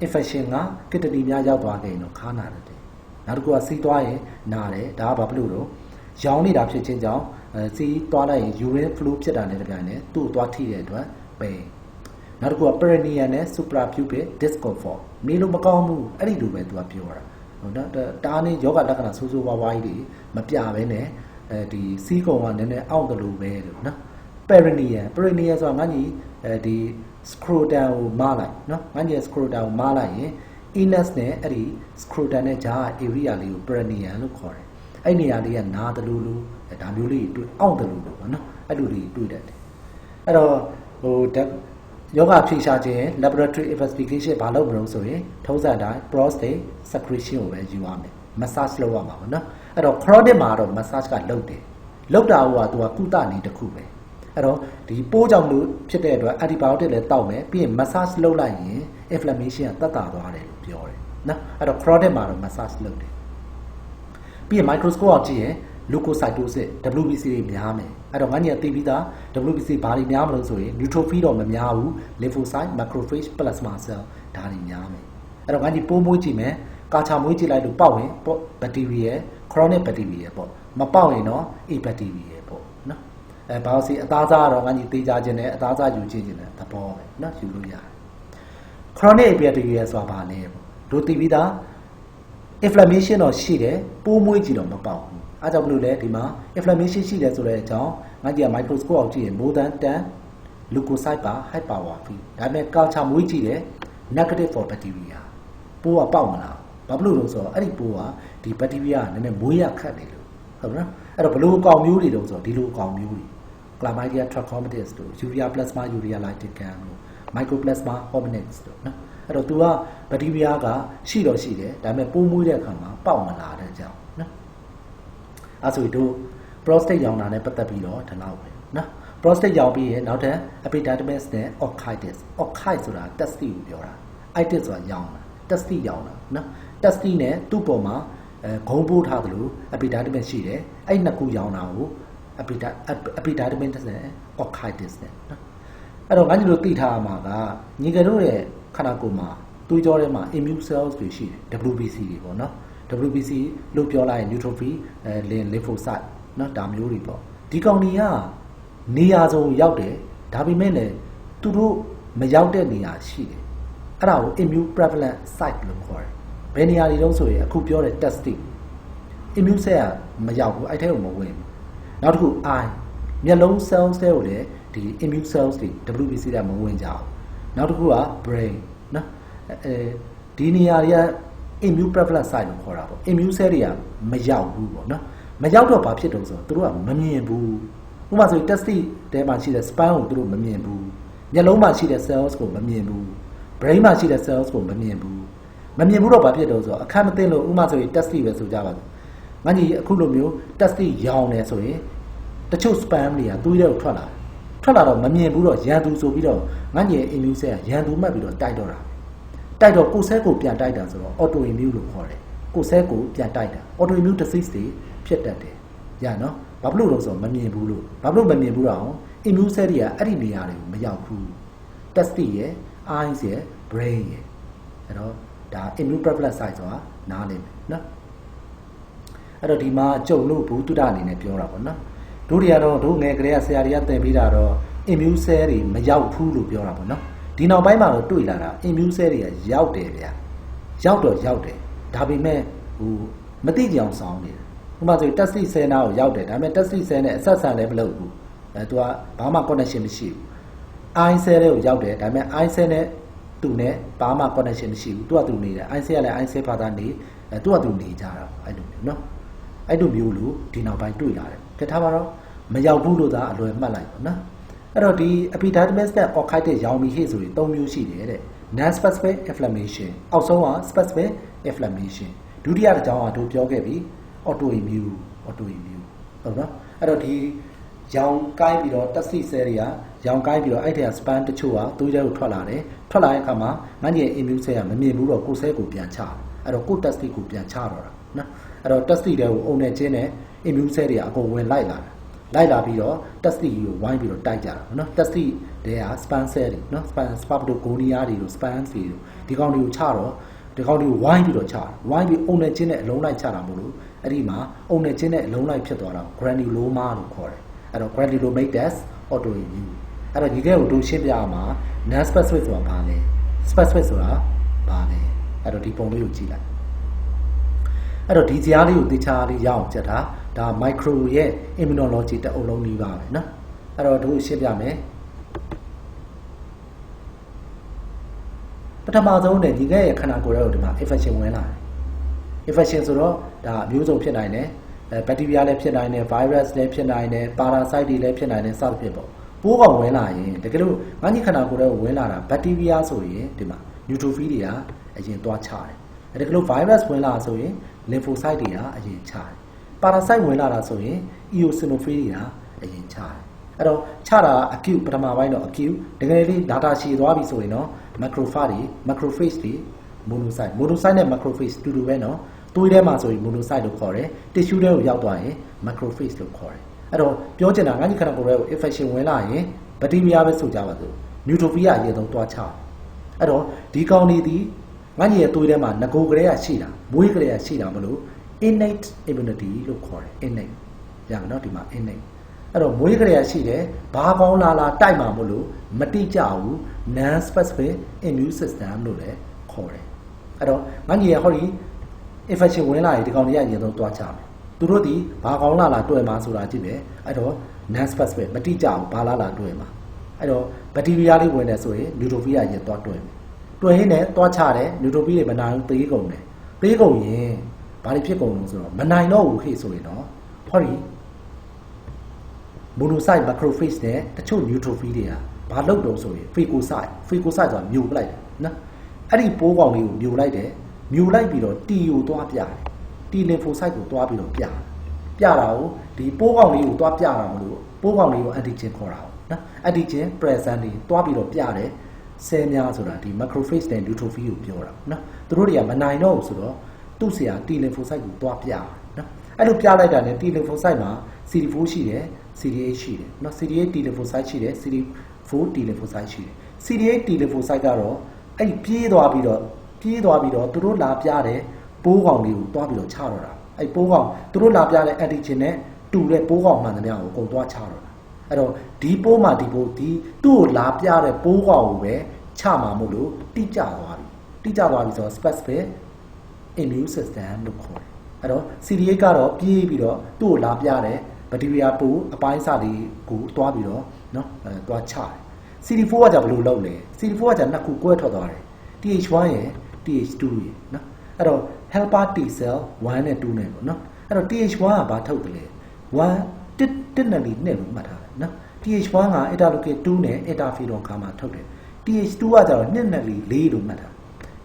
infection ကကစ်တနီများရောက်သွားခဲ့ရင်တော့ခါနာတယ်နောက်တစ်ခုကစီးသွားရင်နာတယ်ဒါကဘာဖြစ်လို့တော့ရောင်နေတာဖြစ်ခြင်းကြောင့်စီးသွားလိုက်ရင် urine flow ဖြစ်တာနဲ့တပြိုင်နက်သူ့ကိုသွားထိတဲ့အတွက်ပဲနောက်တစ်ခုက perineal နဲ့ suprapubic discomfort နေလို့မကောင်းဘူးအဲ့ဒီလိုပဲသူကပြောတာဟုတ်နော်တားနေယောဂလက္ခဏာဆိုးဆိုးဝါးဝါးကြီးတွေမပြဘဲနဲ့ဒီစီးကုံကနည်းနည်းအောင့်တယ်လို့ပဲလို့နော် perineal ဆိုတာငါကြီးဒီ scrotum ကိုမလိုက်နော်ငါကြီး scrotum ကိုမလိုက်ရင် anus နဲ့အဲ့ဒီ scrotum နဲ့ဂျာ area လေးကို perineal လို့ခေါ်တယ်အဲ့နေရာလေးကနားတယ်လို့ဒါမျိုးလေးတွေ့အောင့်တယ်လို့ပေါ့နော်အဲ့လိုလေးတွေ့တတ်တယ်အဲ့တော့ဟိုယောဂဖြေရှာခြင်း laboratory investigation ဘာလုပ်မလို့ဆိုရင်ထုံးစံတိုင်း prostate secretion ကိုပဲယူရမယ် massage လုပ်ရမှာပေါ့နော်အဲ့တော့ chronic မှာတော့ massage ကလုပ်တယ်လုပ်တာကသူကကုသနည်းတစ်ခုပဲအဲ့တော့ဒီပိုးကြောင့်လို့ဖြစ်တဲ့အတွက် antibiotic လည်းတောက်မယ်ပြီးရင် massage လုပ်လိုက်ရင် inflammation ကတက်တာသွားတယ်လို့ပြောတယ်နော်အဲ့တော့ chronic မှာတော့ massage လုပ်တယ်ပြီးရင် microscope အောင်ကြည့်ရင် leukocytosis WBC တွေများမယ်အဲ့တော့ငါညသိပြီးသား WBC ဘာတွေများမလို့ဆိုရင် neutrophil တော့မများဘူး lymphocyte macrophage plasma cell ဒါတွေများမယ်အဲ့တော့ငါညပိုးမွေးကြည့်မယ်ကာချာမွေးကြည့်လိုက်လို့ပေါက်ရင် bacteria chronic bacteria ပေါ့မပေါက်ရင်တော့ a bacteria ပေါ့နော်ဘာလို့စီအသားစားတော့ငါညသေးကြခြင်းနဲ့အသားစားယူခြင်းနဲ့သဘောပဲနော်ယူလို့ရတယ် chronic bacteria ဆိုတာဘာလဲပေါ့တို့သိပြီးသား inflammation တော့ရှိတယ်ပိုးမွေးကြည့်တော့မပေါက်ဘူးအားကြောင့်မလို့လဲဒီမှာ inflammation ရှိတယ်ဆိုတဲ့အကြောင်းငါကြည့်ရ microscope အောင်ကြည့်ရင် more than 10 leukocyte per high power ဖြစ်ဒါပေမဲ့ culture မွေးကြည့်တယ် negative for bacteria ပိုးကပေါက်မလားဘာဖြစ်လို့လဲဆိုတော့အဲ့ဒီပိုးကဒီ bacteria ကနည်းနည်းမွေးရခတ်နေလို့ဟုတ်နော်အဲ့တော့ဘလို့အကောင်မျိုးတွေတော့ဆိုတော့ဒီလိုအကောင်မျိုးတွေ Chlamydia trachomatis တို့ urea plasma urea lyticum တို့ mycoplasma hominis တို့နော်အဲ့တော့ तू က bacteria ကရှိတော့ရှိတယ်ဒါပေမဲ့ပိုးမွေးတဲ့အခါမှာပေါက်မလာတဲ့အကြောင်းနော်အဲ့ဆိုတို့ prostate ရောင်တာနဲ့ပတ်သက်ပြီးတော့ဒီလောက်ပဲနော် prostate ရောင်ပြီးရင်နောက်ထပ် epididymis နဲ့ orchitis ဆိုတာ testis ကိုပြောတာ itis ဆိုတာရောင်တာ testis ရောင်တာနော် testis နဲ့သူ့ပေါ်မှာဂုံးပိုးထားသလို epididymis ရှိတယ်အဲ့နှစ်ခုရောင်တာကို epididymis နဲ့ orchitis နဲ့နော်အဲ့တော့ငါတို့သိထားရမှာကညီကတို့ရဲ့ခန္ဓာကိုယ်မှာသွေးကြောထဲမှာ immune cells တွေရှိတယ် WBC တွေပေါ့နော် WBC လို့ပြောလိုက်ရင် neutrophil lymphocyte နော်ဒါမျိုးတွေပေါ့ဒီကောင်တွေကနေရာစုံရောက်တယ်ဒါပေမဲ့လည်းသူတို့မရောက်တဲ့နေရာရှိတယ်အဲ့ဒါကို immune prevalent site လို့ခေါ်တယ်ဘယ်နေရာတွေတုန်းဆိုရင်အခုပြောတဲ့ testing immune cell ကမရောက်ဘူးအဲ့ထဲကိုမဝင်ဘူးနောက်တစ်ခု eye မျက်လုံး cells တွေကိုလည်းဒီ immune cells တွေ WBC ကမဝင်ကြဘူးနောက်တစ်ခုက brain နော်ဒီနေရာတွေက immune prevalent site လို့ခေါ်တာပေါ့ immune cell တွေကမရောက်ဘူးပေါ့နော်မရောက်တော့ဘာဖြစ်တုံးဆိုတော့သူတို့ကမမြင်ဘူးဥပမာဆိုရင် testis ထဲမှာရှိတဲ့ spine ကိုသူတို့မမြင်ဘူးမျက်လုံးမှာရှိတဲ့ cells ကိုမမြင်ဘူး brain မှာရှိတဲ့ cells ကိုမမြင်ဘူးတော့ဘာဖြစ်တုံးဆိုတော့အခက်မသိလို့ဥပမာဆိုရင် testis ပဲဆိုကြပါစို့ငါကြီးအခုလိုမျိုး testis ရောင်နေဆိုရင်တချို့ spam တွေကသွေးထဲကိုထွက်လာတော့မမြင်ဘူးတော့ရန်သူဆိုပြီးတော့ငါကြီးရဲ့ immune cell ကရန်သူမှတ်ပြီးတော့တိုက်တော့ကိုယ်ဆဲကိုပြန်တိုက်တာဆိုတော့ autoimmune လို့ခေါ်တယ်ကိုယ်ဆဲကိုပြန်တိုက်တာ autoimmune disease တွေဖြစ်တတ်တယ်ရနော်ဘာဖြစ်လို့လဲဆိုတော့မမြင်ဘူးလို့ဘာဖြစ်လို့မမြင်ဘူးတော့ immune cell တွေကအဲ့ဒီနေရာတွေကိုမရောက်ဘူး testis ရဲ့ eyes ရဲ့ brain ရဲ့အဲ့တော့ဒါ immune prevalent site ဆိုတာနားလည်မယ်နော်အဲ့တော့ဒီမှာကြုံလို့ဘူးတုဒ္ဒအနေနဲ့ပြောတာပေါ့နော်တို့တွေကတော့တို့ငယ်ကလေးကဆရာတွေကသင်ပေးတာတော့ immune cell တွေမရောက်ဘူးလို့ပြောတာပေါ့နော်ဒီနောက်ပိုင်းမှာတော့တွေ့လာတာ immune cell တွေကရောက်တယ်ဗျာရောက်တယ်ဒါပေမဲ့ဟိုမသိကြအောင်ဆောင်နေတယ်ဥပမာဆို testis cell နာကိုရောက်တယ်ဒါပေမဲ့ testis cell နဲ့အဆက်ဆံလည်းမလုပ်ဘူးသူကဘာမှ connection မရှိဘူး eye cell တွေကိုရောက်တယ်ဒါပေမဲ့ eye cell နဲ့သူနဲ့ဘာမှ connection မရှိဘူးသူကသူနေတယ် eye cell ကလည်း eye cell ဘာသာနေသူကသူနေကြတာအဲ့လိုမျိုးနော်အဲ့လိုမျိုးလို့ဒီနောက်ပိုင်းတွေ့လာတယ်ကဲထားပါတော့မရောက်ဘူးလို့သာအလွယ်မှတ်လိုက်ပါနော်အဲ့တော့ဒီ epididymis နဲ့ orchitis ရောင်ပြီးဟေ့ဆိုရင်၃မျိုးရှိတယ်တဲ့ non specific inflammation အောက်ဆုံးက specific inflammation ဒုတိယတစ်ကြောင်းကတို့ပြောခဲ့ပြီ autoimmune ဟုတ်နော်အဲ့တော့ဒီရောင်ကိုင်းပြီးတော့ testis cell တွေကရောင်ကိုင်းပြီးတော့အဲ့ထက် span တချို့ကသွေးထဲကိုထွက်လာတဲ့အခါမှာငါ့ရဲ့ immune cell ကမမြင်ဘူးတော့ကိုယ်ဆဲကိုပြန်ချအဲ့တော့ကိုယ် testis ကိုပြန်ချတော့တာနော်အဲ့တော့ testis တွေကိုအုံနဲ့ကျင်းနဲ့ immune cell တွေကအကုန်ဝင်လိုက်လာတာ လိုက်လာပြီးတော့တက်စတီကိုဝိုင်းပြီးတော့တိုက်ကြတာနော်တက်စတီတွေက span cell တွေနော် spapitogonia တွေလို့ span တွေလို့ဒီကောင်တွေကိုချတော့ဒီကောင်တွေကိုဝိုင်းပြီးတော့ချတာဝိုင်းပြီးအုံနဲ့ချင်းနဲ့အလုံးလိုက်ချတာမို့လို့အဲ့ဒီမှာအုံနဲ့ချင်းနဲ့အလုံးလိုက်ဖြစ်သွားတာ granuloma လို့ခေါ်တယ်အဲ့တော့ granulomatous autoimmune အဲ့တော့ဒီကဲကိုတို့ရှင်းပြအောင်မှာ non specific ဆိုတာဘာလဲ specific ဆိုတာဘာလဲအဲ့တော့ဒီပုံလေးကိုကြည့်လိုက်အဲ့တော့ဒီကြားလေးကိုတေချာလေးရအောင်ကြက်တာဒါ micro ရဲ့ immunology တအုပ်လုံးကြီးပါပဲနော်အဲ့တော့တို့ရှင်းပြမယ်ပထမဆုံးနဲ့ဒီကဲရဲ့ခန္ဓာကိုယ်ရဲ့ဒီမှာ infection ဝင်လာတယ် infection ဆိုတော့ဒါအမျိုးစုံဖြစ်နိုင်တယ်bacteria လည်းဖြစ်နိုင်တယ် virus လည်းဖြစ်နိုင်တယ် parasite တွေလည်းဖြစ်နိုင်တယ်စသဖြင့်ပေါ့ပိုးကောင်ဝင်လာရင်တကယ်လို့ငါးကြီးခန္ဓာကိုယ်ရဲ့ဝင်လာတာ bacteria ဆိုရင်ဒီမှာ neutrophil တွေကအရင်သွားချတယ်တကယ်လို့ virus ဝင်လာဆိုရင် lymphocyte တွေကအရင်ချတယ် parasite ဝင်လာတာဆိုရင် eosinophil တွေကအရင်ချတယ်အဲ့တော့ချတာ acute ပထမပိုင်းတော့ acute တကယ်လေး data ရှည်သွားပြီဆိုရင်တော့ macrophage တွေ monocyte နဲ့ macrophage တူတူပဲเนาะသွေးထဲမှာဆိုရင် monocyte လို့ခေါ်တယ် tissue ထဲကိုရောက်သွားရင် macrophage လို့ခေါ်တယ်အဲ့တော့ပြောချင်တာငါးကြီးခန္ဓာကိုယ်ရဲ့ infection ဝင်လာရင် bacteria ပဲဆိုကြပါစို့ neutrophil အရင်ဆုံးသွားချအဲ့တော့ဒီကောင်တွေဒီငါးကြီးရဲ့သွေးထဲမှာငကိုကလေးကရှိတာမွေးကလေးကရှိတာမလို့ innate immunity လို့ခေါ်တယ် innate ရမယ်เนาะဒီမှာ innate အဲ့တော့မွေးကလေးကရှိတယ်ဘာကောင်းလာတိုက်မှာမလို့မတိကျဘူး non specific immune system လို့လည်းခေါ်တယ်အဲ့တော့ငါညီရဟောဒီ infection ဝင်လာရင်ဒီကောင်တွေကအရင်ဆုံးတွားချမယ်သူတို့ဒီဘာကောင်းလာတွေ့မှာဆိုတာကြည့်ပဲအဲ့တော့ non specific မတိကျဘူးဘာလာတွေ့မှာအဲ့တော့ bacteria လေးဝင်တယ်ဆိုရင် neutrophil အရင်တွားတွေ့မယ်တွေ့ရင်းနဲ့တွားချတယ် neutrophil တွေမနိုင်ဘူးသေးကုန်တယ်သေးကုန်ရင်ဘာတွေဖြစ်ကုန်လို့ဆိုတော့မနိုင်တော့ဘူးခေဆိုရင်တော့ဟောဒီ monocyte macrophage နဲ့တချို့ neutrophil တွေကဘာလုပ်တော့ဆိုရင် phagocyte ဆိုတာမျိုးပလိုက်တယ်နော်အဲ့ဒီပိုးကောင်လေးကိုမျိုးလိုက်တယ်မျိုးလိုက်ပြီးတော့ T ကိုတွားပြတယ် T lymphocyte ကိုတွားပြီးတော့ပြတာကိုဒီပိုးကောင်လေးကိုတွားပြတာမလို့ပိုးကောင်လေးကို antigen ခေါ်တာနော် antigen present တွေတွားပြီးတော့ပြတယ်ဆဲများဆိုတာဒီ macrophage နဲ့ neutrophil ကိုပြောတာနော်သူတို့တွေကမနိုင်တော့ဘူးဆိုတော့သူ့ဆရာ T lymphocyte ကိုတွားပြနော်အဲ့လိုပြလိုက်တာနဲ့ T lymphocyte မှာ CD4 ရှိတယ် CD8 ရှိတယ်နော် CD8 T lymphocyte ရှိတယ် CD4 T lymphocyte ရှိတယ် CD8 T lymphocyte ကတော့အဲ့ဒီပြေးသွားပြီးတော့သူတို့လာပြတဲ့ပိုးကောင်လေးကိုတွားပြီးတော့ချတော့တာအဲ့ပိုးကောင်သူတို့လာပြတဲ့ antigen နဲ့တူတဲ့ပိုးကောင်မှန်သမျှကိုအကုန်တွားချတော့တာအဲ့တော့ဒီပိုးမှာဒီပိုးဒီသူ့ကိုလာပြတဲ့ပိုးကောင်ကိုပဲချမှာမို့လို့တိကျသွားပြီဆိုတော့ specific immune system လို့ခေါ်တယ်အဲ့တော့ CD8 ကတော့ပြေးပြီးတော့သူ့ကိုလာပြတဲ့ bacteria ပိုးအပိုင်းစာတွေကိုတွားပြီးတော့နော်တွားချတယ်CD4 ကじゃဘယ်လိုလုပ်လဲ CD4 ကじゃနှစ်ခုကွဲထွက်သွားတယ် TH1 ရယ် TH2 ရယ်နော်အဲ့တော့ helper T cell 1နဲ့2နဲ့ပေါ့နော်အဲ့တော့ TH1 ကဘာထုတ်တယ်လဲ1တစ်နဲ့2လို့မှတ်ထားတယ်နော် TH1 က interleukin 2နဲ့ interferon gamma ထုတ်တယ် TH2 ကじゃတော့2နဲ့4လို့မှတ်ထား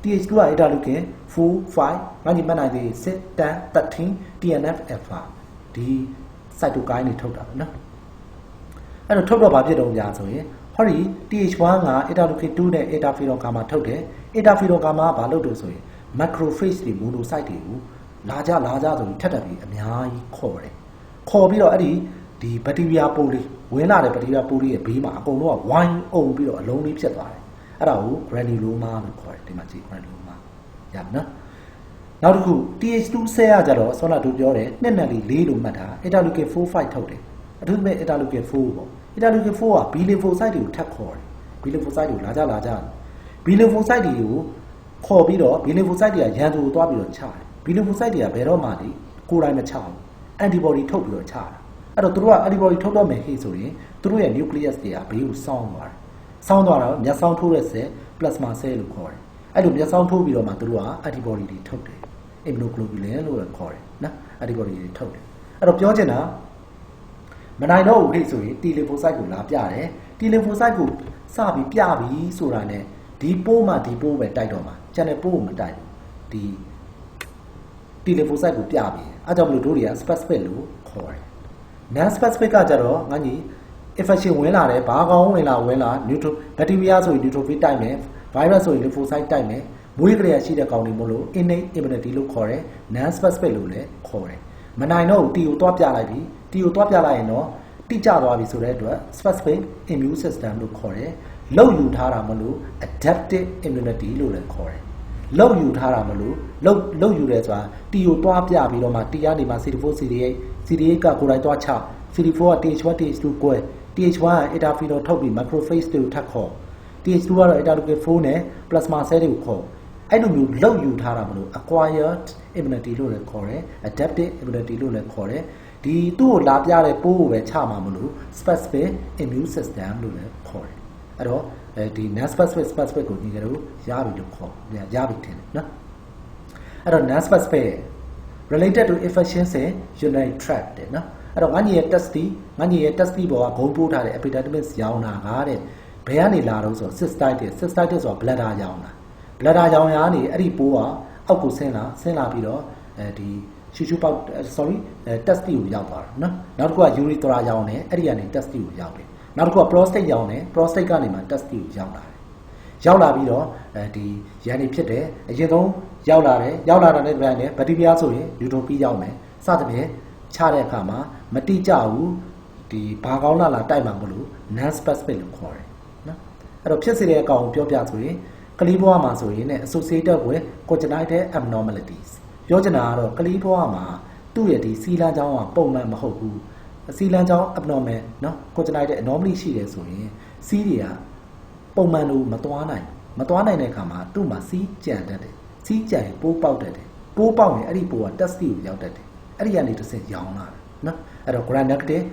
TH2 က interleukin 4 5ငါညီမှတ်နိုင်သေး6 10 13 TNF alpha ဒီ cytokine တွေထုတ်တာပေါ့နော်အဲ့တော့ထုတ်တော့ဘာဖြစ်တော့ကြာဆိုရင်ဟောဒီ TH1 က interleukin 2နဲ့ interferon gamma ထုတ်တယ် interferon gamma ကဘာလုပ်လို့ဆိုရင် macrophage တွေ monocyte တွေကိုလာကြဆိုပြီးထပ်ပြီးအများကြီးခေါ်တယ်ခေါ်ပြီးတော့အဲ့ဒီ bacteria ပိုးလေးဝင်လာတဲ့ bacteria ပိုးလေးရဲ့ဘေးမှာအကုန်လုံးကဝိုင်းအုံပြီးတော့အလုံးလေးဖြစ်သွားတယ်အဲ့ဒါကို granuloma လို့ခေါ်တယ်ဒီမှာကြည့် granuloma ရပါနော်နောက်တစ်ခု TH2 cell ကကြတော့ဆောနာတို့ပြောတယ်2နဲ့4လို့မှတ်တာ interleukin 4 5ထုတ်တယ်အထူးသဖြင့် interleukin 4ပေါ့interleukin 4က B lymphocyte တွေကိုထပ်ခေါ်တယ် B lymphocyte တွေကိုလာကြ B lymphocyte တွေကိုခေါ်ပြီးတော့ B lymphocyte တွေကရန်သူကိုတွားပြီးတော့ချတယ် B lymphocyte တွေကဘယ်တော့မှဒီကိုယ်တိုင်မချဘူး antibody ထုတ်ပြီးတော့ချတာအဲ့တော့သူတို့က antibody ထုတ်တော့မယ်ဟေ့ဆိုရင်သူတို့ရဲ့ nucleus တွေကဘေးကိုစောင်းသွားတော့မျက်စောင်းထိုးတဲ့ cell plasma cell လို့ခေါ်တယ်အဲ့လိုမျက်စောင်းထိုးပြီးတော့မှသူတို့က antibody တွေထုတ်တယ် immunoglobulin လို့ခေါ်တယ်နော် antibody တွေထုတ်တယ်အဲ့တော့ပြောချင်တာမနိုင်တော့ဘူးဟိဆိုရင် T lymphocyte ကိုလာပြတယ် T lymphocyte ကိုစပြီးပြပြီးဆိုတာ ਨੇ ဒီပိုးမှဒီပိုးပဲတိုက်တော့မှာကျန်တဲ့ပိုးကိုမတိုက်ဘူးဒီ T lymphocyte ကိုပြပြီးအဲကြောင့်မလို့တို့တွေက specific လို့ခေါ်တယ် non specific ကကြတော့ငါကြီး infection ဝင်လာတယ်ဘာကောင်းဝင်လာ bacteria ဆိုရင် neutrophil တိုက်မယ် virus ဆိုရင် lymphocyte တိုက်မယ်မွေးကလေးရှိတဲ့ကောင်တွေမို့လို့ innate immunity လို့ခေါ်တယ် non specific လို့လည်းခေါ်တယ်မနိုင်တော့ဘူး T ကိုတွားပြလိုက်ပြီ T ကိုတွားပြလိုက်ရင်တော့ တိကျသွားပြီဆိုတဲ့အတွက် specific immune system လို့ခေါ်တယ်လောက်ယူထားတာမလို့ adaptive immunity လို့လည်းခေါ်တယ်လောက်ယူထားတာမလို့လောက်ယူတယ်ဆိုတာတီကိုတွားပြပြီးတော့မှတီကနေမှ CD4 CD8 CD8 ကကိုယ်တိုင်တွားချ CD4 က TH1 TH2 ကိုယ် TH1 က interferon ထုတ်ပြီး macrophage တွေကိုထပ်ခေါ် TH2 ကတော့ interleukin 4နဲ့ plasma cell တွေကိုခေါ်အဲ့လိုမျိုးလောက်ယူထားတာမလို့ acquired immunity လို့လည်းခေါ်တယ် adaptive immunity လို့လည်းခေါ်တယ်ဒီသူ့ကိုလာပြတဲ့ပိုးကိုပဲချမှာမလို့ specific immune system လို့လည်းခေါ်တယ်အဲ့တော့ဒီ non specific ကိုညီကတော့ရပြီလို့ခေါ်ရပြီထင်တယ်နော်အဲ့တော့ non specific related to infections in urinary tract တဲ့နော်အဲ့တော့ငါညီရဲ့ test ပေါ်ကဂုံပိုးထားတဲ့ epididymis ရောင်းတာကတဲ့ဘယ်ကနေလာတော့ဆို cystitis ဆိုတာ bladder ရောင်းတာ bladder ရောင်းရာနေအဲ့ဒီပိုးကအောက်ကိုဆင်းလာပြီးတော့ဒီရှူရှူပေါက် test ကိုရောက်သွားတယ်နော်နောက်တစ်ခုက urethra ရောင်းတယ်အဲ့ဒီကနေ test ကိုရောက်တယ်နောက်တစ်ခုက prostate ရောင်းတယ် prostate ကနေမှ test ကိုရောက်လာတယ်ရောက်လာပြီးတော့ဒီရန်နေဖြစ်တယ်အရင်ဆုံးရောက်လာတာနဲ့ပြန်တယ်ဗတိပြားဆိုရင် neutropenia ရောက်မယ်စသဖြင့်ချတဲ့အခါမှာမတိကျဘူးဒီဘာကောင်းလာတိုက်မှာမလို့ non specific လို့ခေါ်တယ်နော်အဲ့တော့ဖြစ်စေတဲ့အကောင်ကိုပြောပြဆိုရင်ကလေးဘဝမှာဆိုရင်ね associated with congenital abnormalities ပြောချင်တာကတော့ကလေးဘဝမှာသူ့ရဲ့ဒီစီလန်းချောင်းကပုံမှန်မဟုတ်ဘူးစီလန်းချောင်း abnormal နော် congenital anomaly ရှိတယ်ဆိုရင်စီးတွေကပုံမှန်လို့မသွားနိုင်တဲ့အခါမှာသူ့မှာစီးကြံတတ်တယ်စီးကြံရင်ပိုးပေါက်တတ်တယ်ပိုးပေါက်ရင်အဲ့ဒီပိုးက test ကိုရောက်တတ်တယ်အဲ့ဒီကနေတစ်ဆင့်ရောင်းလာတယ်နော်အဲ့တော့ gram negative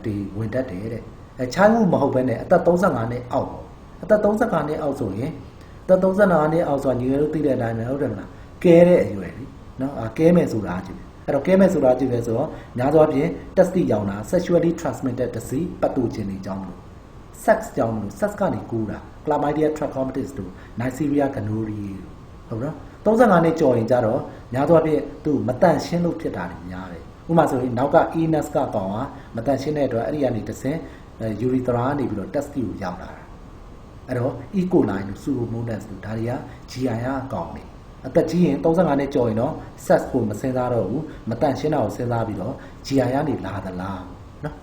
ဒီဝင်တတ်တယ်တဲ့ချားမှုမဟုတ်ဘဲနဲ့အသက်35နှစ်အောက်အသက်35နှစ်အောက်ဆိုရင်အသက်35နှစ်အောက်ဆိုတာညီငယ်တို့သိတဲ့အတိုင်းပဲဟုတ်တယ်မလားကဲတဲ့အရွယ်လीနော်ကဲမယ်ဆိုတာကြည့်အဲ့တော့ကဲမယ်ဆိုတာကြည့်လဲဆိုတော့ညာသောအပြင် test ရောင်းတာ sexually transmitted disease pathogen တွေကြောင်းလို့ sex ကြောင်းလို့ sex ကနေကူးတာ chlamydia trachomatis တို့ Neisseria gonorrhoeae ဟုတ်နော်35နှစ်ကျော်ရင်ကြတော့ညာသောအပြင်သူမတန့်ရှင်းလို့ဖြစ်တာတွေများတယ်ဥပမာဆိုရင်နောက်က ENS ကကောင်ကမတန့်ရှင်းတဲ့အတွက်အဲ့ဒီကနေတစ်ဆင့် urethra ကနေပြီးတော့ test ကိုရောက်လာတာအဲ့တော့ E. coli လို့ pseudomonas လို့ဒါတွေက GI အကောင်တွေအသက်ကြီးရင်35နှစ်ကျော်ရင်တော့ sex ကိုမစဉ်းစားတော့ဘူးမတန့်ရှင်းတာကိုစဉ်းစားပြီးတော့ GI ကနေလာသလားနော်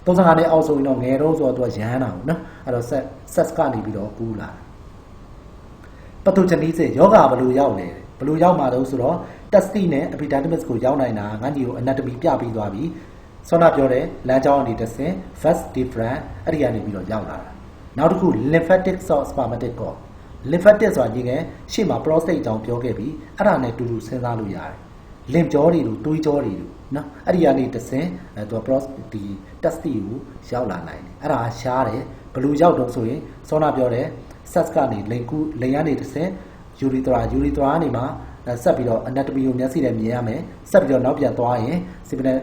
35နှစ်အောက်ဆိုရင်တော့ငယ်တော့ဆိုတော့သူကရမ်းတာပေါ့နော်အဲ့တော့ sex ကနေပြီးတော့ကူးလာpathogenesis ယောဂဘယ်လိုရောက်လဲဘယ်လိုရောက်မှာတော့ဆိုတော့ test နဲ့ epididymis ကိုရောက်နိုင်တာငါညီကို anatomy ပြပြီးသွားပြီဆောနာပြောတဲ့လမ်းကြောင်းအနေနဲ့ဆင် vas deferens အဲ့ဒီကနေပြီးတော့ရောက်လာတာနောက်တစ်ခု lymphatic source spermatic cord lymphatic ဆိုတာညီငယ်ရှေ့မှာ prostate အကြောင်းပြောခဲ့ပြီးအဲ့ဒါနဲ့တူတူစဉ်းစားလို့ရတယ် lymph ကြောတွေတို့တွေးကြောတွေတို့နော်အဲ့ဒီကနေတစ်ဆင်သူ prostate ဒီ test ကိုရောက်လာနိုင်တယ်အဲ့ဒါရှားတယ်ဘယ်လိုရောက်တော့ဆိုရင်ဆောနာပြောတဲ့ sex ကနေလိန်ကနေတစ်ဆင် urethra ကနေမှဆက်ပြီးတော့ anatomy ကိုမျက်စိနဲ့မြင်ရမယ်ဆက်ပြီးတော့နောက်ပြန်သွားရင် seminal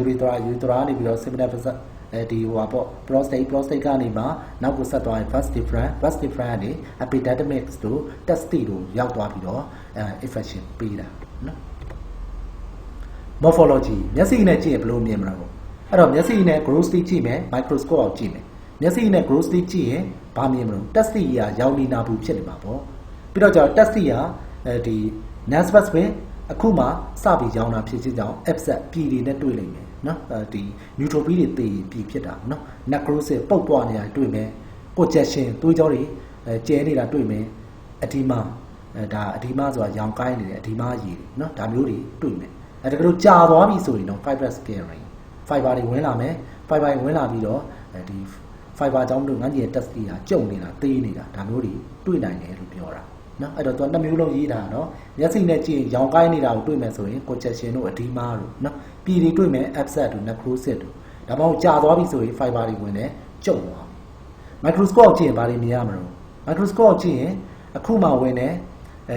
urethra ကနေပြီးတော့ seminal ဒီဟိုပါပေါ့ prostate ကနေမှနောက်ကိုဆက်သွားရင် vas deferens ကနေ epididymis တို့ test တို့ရောက်သွားပြီးတော့ infection ပေးတာနော် morphology မျက်စိနဲ့ကြည့်ရင်ဘယ်လိုမြင်မလဲပေါ့အဲ့တော့မျက်စိနဲ့ grossly ကြည့်မယ် microscope အောက်ကြည့်မယ်မျက်စိနဲ့ grossly ကြည့်ရင်ဘာမြင်မလဲ test ကရောင်နီနာဘူးဖြစ်နေမှာပေါ့ပြီးတော့ကျတော့ test ကဒီ non specific အခုမှစပြီးရောင်းတာဖြစ်ခြင်းကြောင့် abscess ပြည်တွေနဲ့တွေ့လိမ့်မယ်နော်ဒီ neutropenia တွေတည်ပြည်ဖြစ်တာနော် necrosis ပုတ်သွားနေတာတွေ့မယ် congestion သွေးကြောတွေကျဲနေတာတွေ့မယ် edema ဒါအဒီမာဆိုတာရောင်ကိုင်းနေတယ်အဒီမာရည်နော်ဒါမျိုးတွေတွေ့မယ်တကယ်လို့ကြာသွားပြီဆိုရင်တော့ fibrous scarring fiber တွေဝင်လာမယ် fiber တွေဝင်လာပြီးတော့ဒီ fiber ကြောင့်မလို့ငန်းကြီးရဲ့ test ကြီးဟာကျုံနေတာသေးနေတာဒါမျိုးတွေတွေ့နိုင်တယ်လို့ပြောတာနော်အဲ့တော့သူကနှစ်မျိုးလုံးရေးတာနော်မျက်စိနဲ့ကြည့်ရောင်ကိုင်းနေတာကိုတွေ့မယ်ဆိုရင် congestion တို့အဒီမာတို့နော်ပြည်တွေတွေ့မယ် abscess တို့ necrosis တို့ဒါမှမဟုတ်ကြာသွားပြီဆိုရင် fiber တွေဝင်တယ်ကျုံသွား microscope ကြည့်ရင်ဘာတွေမြင်ရမလဲ microscope ကြည့်ရင်အခုမှဝင်တယ်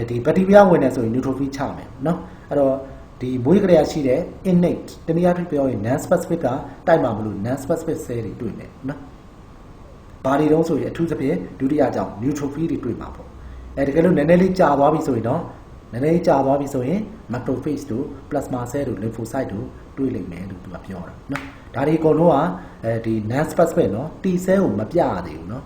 ဒီဘက်တီးရီးယားဝင်တယ်ဆိုရင် neutrophil ချမယ်နော်အဲ့တော့ဒီမွေးကလေးရှိတဲ့ innate တနည်းအားဖြင့်ပြောရင် non specific ကတိုက်မှာမလို့ non specific cell တွေတွေ့မယ်နော်ဘာတွေတုံးဆိုရင်အထူးသဖြင့်ဒုတိယကြောင့် neutrophil တွေတွေ့မှာပေါ့တကယ်လို့နည်းနည်းလေးကြာသွားပြီဆိုရင်တော့နည်းနည်းကြာသွားပြီဆိုရင် macrophage တို့ plasma cell တို့ lymphocyte တို့တွေ့လိမ့်မယ်လို့သူကပြောတာနော်ဒါတွေအကုန်လုံးကဒီ non specific နော် T cell ကိုမပြရသေးဘူးနော်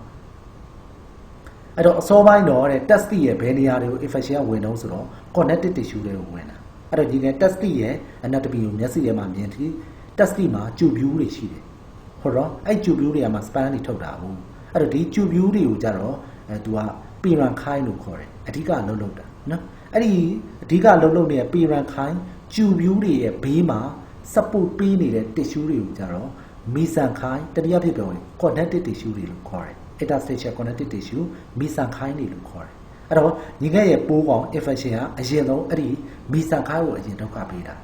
အဲ့တော့အစောပိုင်းတော့တဲ့ test ရဲ့ဘယ်နေရာတွေကို infection ကဝင်တော့ဆိုတော့ connective tissue တွေကိုဝင်တာအဲ့တော့ဒီနေ့ test ရဲ့ anatomy ကိုမျက်စိထဲမှာမြင်ပြီး test မှာကျူပြူးတွေရှိတယ် ဟုတ်တော့အဲ့ကျူပြူးတွေကမှစပန်တွေထုတ်တာဘူးအဲ့တော့ဒီကျူပြူးတွေကိုကြတော့သူကပီရန်ခိုင်းလို့ခေါ်တယ်အဓိကလှုပ်တာနော်အဲ့ဒီအဓိကလှုပ်နေတဲ့ပီရန်ခိုင်းကျူပြူးတွေရဲ့ဘေးမှာ support ပေးနေတဲ့ tissue တွေကိုကြတော့မီဆန်ခိုင်းတနည်းအားဖြင့်ပြောရင် connective tissue တွေလို့ခေါ်တယ် interstitial connective tissue မီဆန်ခိုင်းတွေလို့ခေါ်တယ်အဲ့တော့ညီငယ်ရဲ့ပိုးကောင် infection ကအရင်ဆုံးအဲ့ဒီမီဆန်ခိုင်းကိုအရင်ဒုက္ခပေးတာ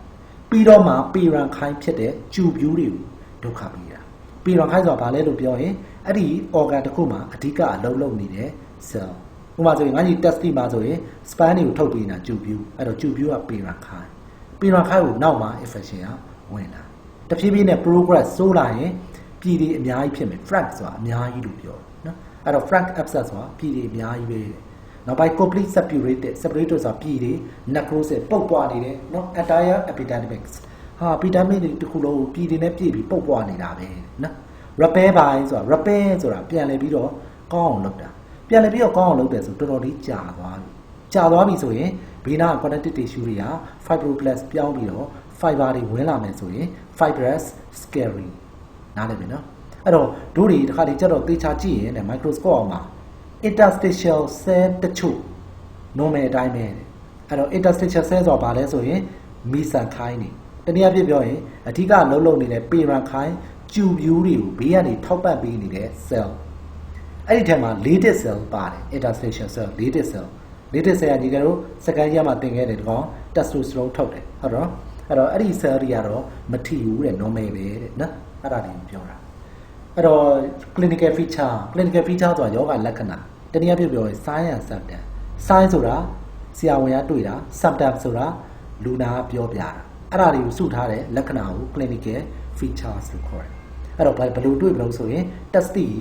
ပြီးတော့မှပီရန်ခိုင်းဖြစ်တဲ့ကျူပြူးတွေကိုဒုက္ခပေးတာပီရန်ခိုင်းဆိုတာဘာလဲလို့ပြောရင်အဲ့ဒီ organ တစ်ခုမှာအဓိကအလုံးလုံးနေတဲ့ cell ဥပမာဆိုရင်ငါကြီး testis မှာဆိုရင် span တွေကိုထုတ်ပေးနေတာကျူပြူးအဲ့တော့ကျူပြူးကပီရန်ခိုင်းကိုနောက်မှာ infection ကဝင်လာတဖြည်းဖြည်းနဲ့ progress ဆိုးလာရင်ပြည်တွေအများကြီးဖြစ်မယ် frank ဆိုတာအများကြီးလို့ပြောနော်အဲ့တော့ frank abscess ဆိုတာပြည်တွေအများကြီးပဲနောက်ပိုင်း complete separated ဆိုတာပြည်တွေ necrosis ပုတ်ပွားနေတယ်နော် entire epidermis ဟာ epidermis တွေတစ်ခုလုံးပြည်တွေနဲ့ပြည့်ပြီးပုတ်ပွားနေတာပဲနော် repair ပိုင်းဆိုတာ repair ဆိုတာပြန်လည်ပြီးတော့ကောင်းအောင်လုပ်တာပြန်လည်ပြီးတော့ကောင်းအောင်လုပ်တယ်ဆိုတော်တော်လေးကြာသွားပြီဆိုရင်ဘေးနား connective tissue တွေက fibroblast ပြောင်းပြီးတော့ fiber တွေဝင်လာမယ်ဆိုရင် fibrous scary နားလည်ပြီနော်အဲ့တော့တို့တွေတစ်ခါတည်းကြတော့သေချာကြည့်ရင်လည်း microscope အောင်မှာ interstitial cell တချို့ normal အတိုင်းပဲအဲ့တော့ interstitial cell ဆိုတာဘာလဲဆိုရင် mesenchyme တွေတနည်းအားဖြင့်ပြောရင်အဓိကလုံးနေတဲ့ parenchyme ကျူပြူးတွေကိုဘေးကနေထောက်ပံ့ပေးနေတဲ့ cell အဲ့ဒီထဲမှာ Leydig cell ပါတယ် interstitial cell Leydig cell ကညီကတော့စကန်ရမှာသင်ခဲ့တယ်ဒီကောင် testosterone ထုတ်တယ်ဟုတ်တော့အဲ့တော့အဲ့ဒီ cell တွေကတော့မထီဘူးတဲ့ normal ပဲတဲ့နော်အဲ့ဒါလေးပြောတာအဲ့တော့ clinical feature ဆိုတာယောဂလက္ခဏာတနည်းအားဖြင့်ပြောရင် sign and symptom sign ဆိုတာဆရာဝန်ကတွေ့တာ symptom ဆိုတာလူနာပြောပြတာအဲ့ဒါတွေကိုစုထားတဲ့လက္ခဏာကို clinical features လို့ခေါ်တယ်အဲ့တော့ဘယ်လိုတွေ့ဘယ်လိုဆိုရင် testis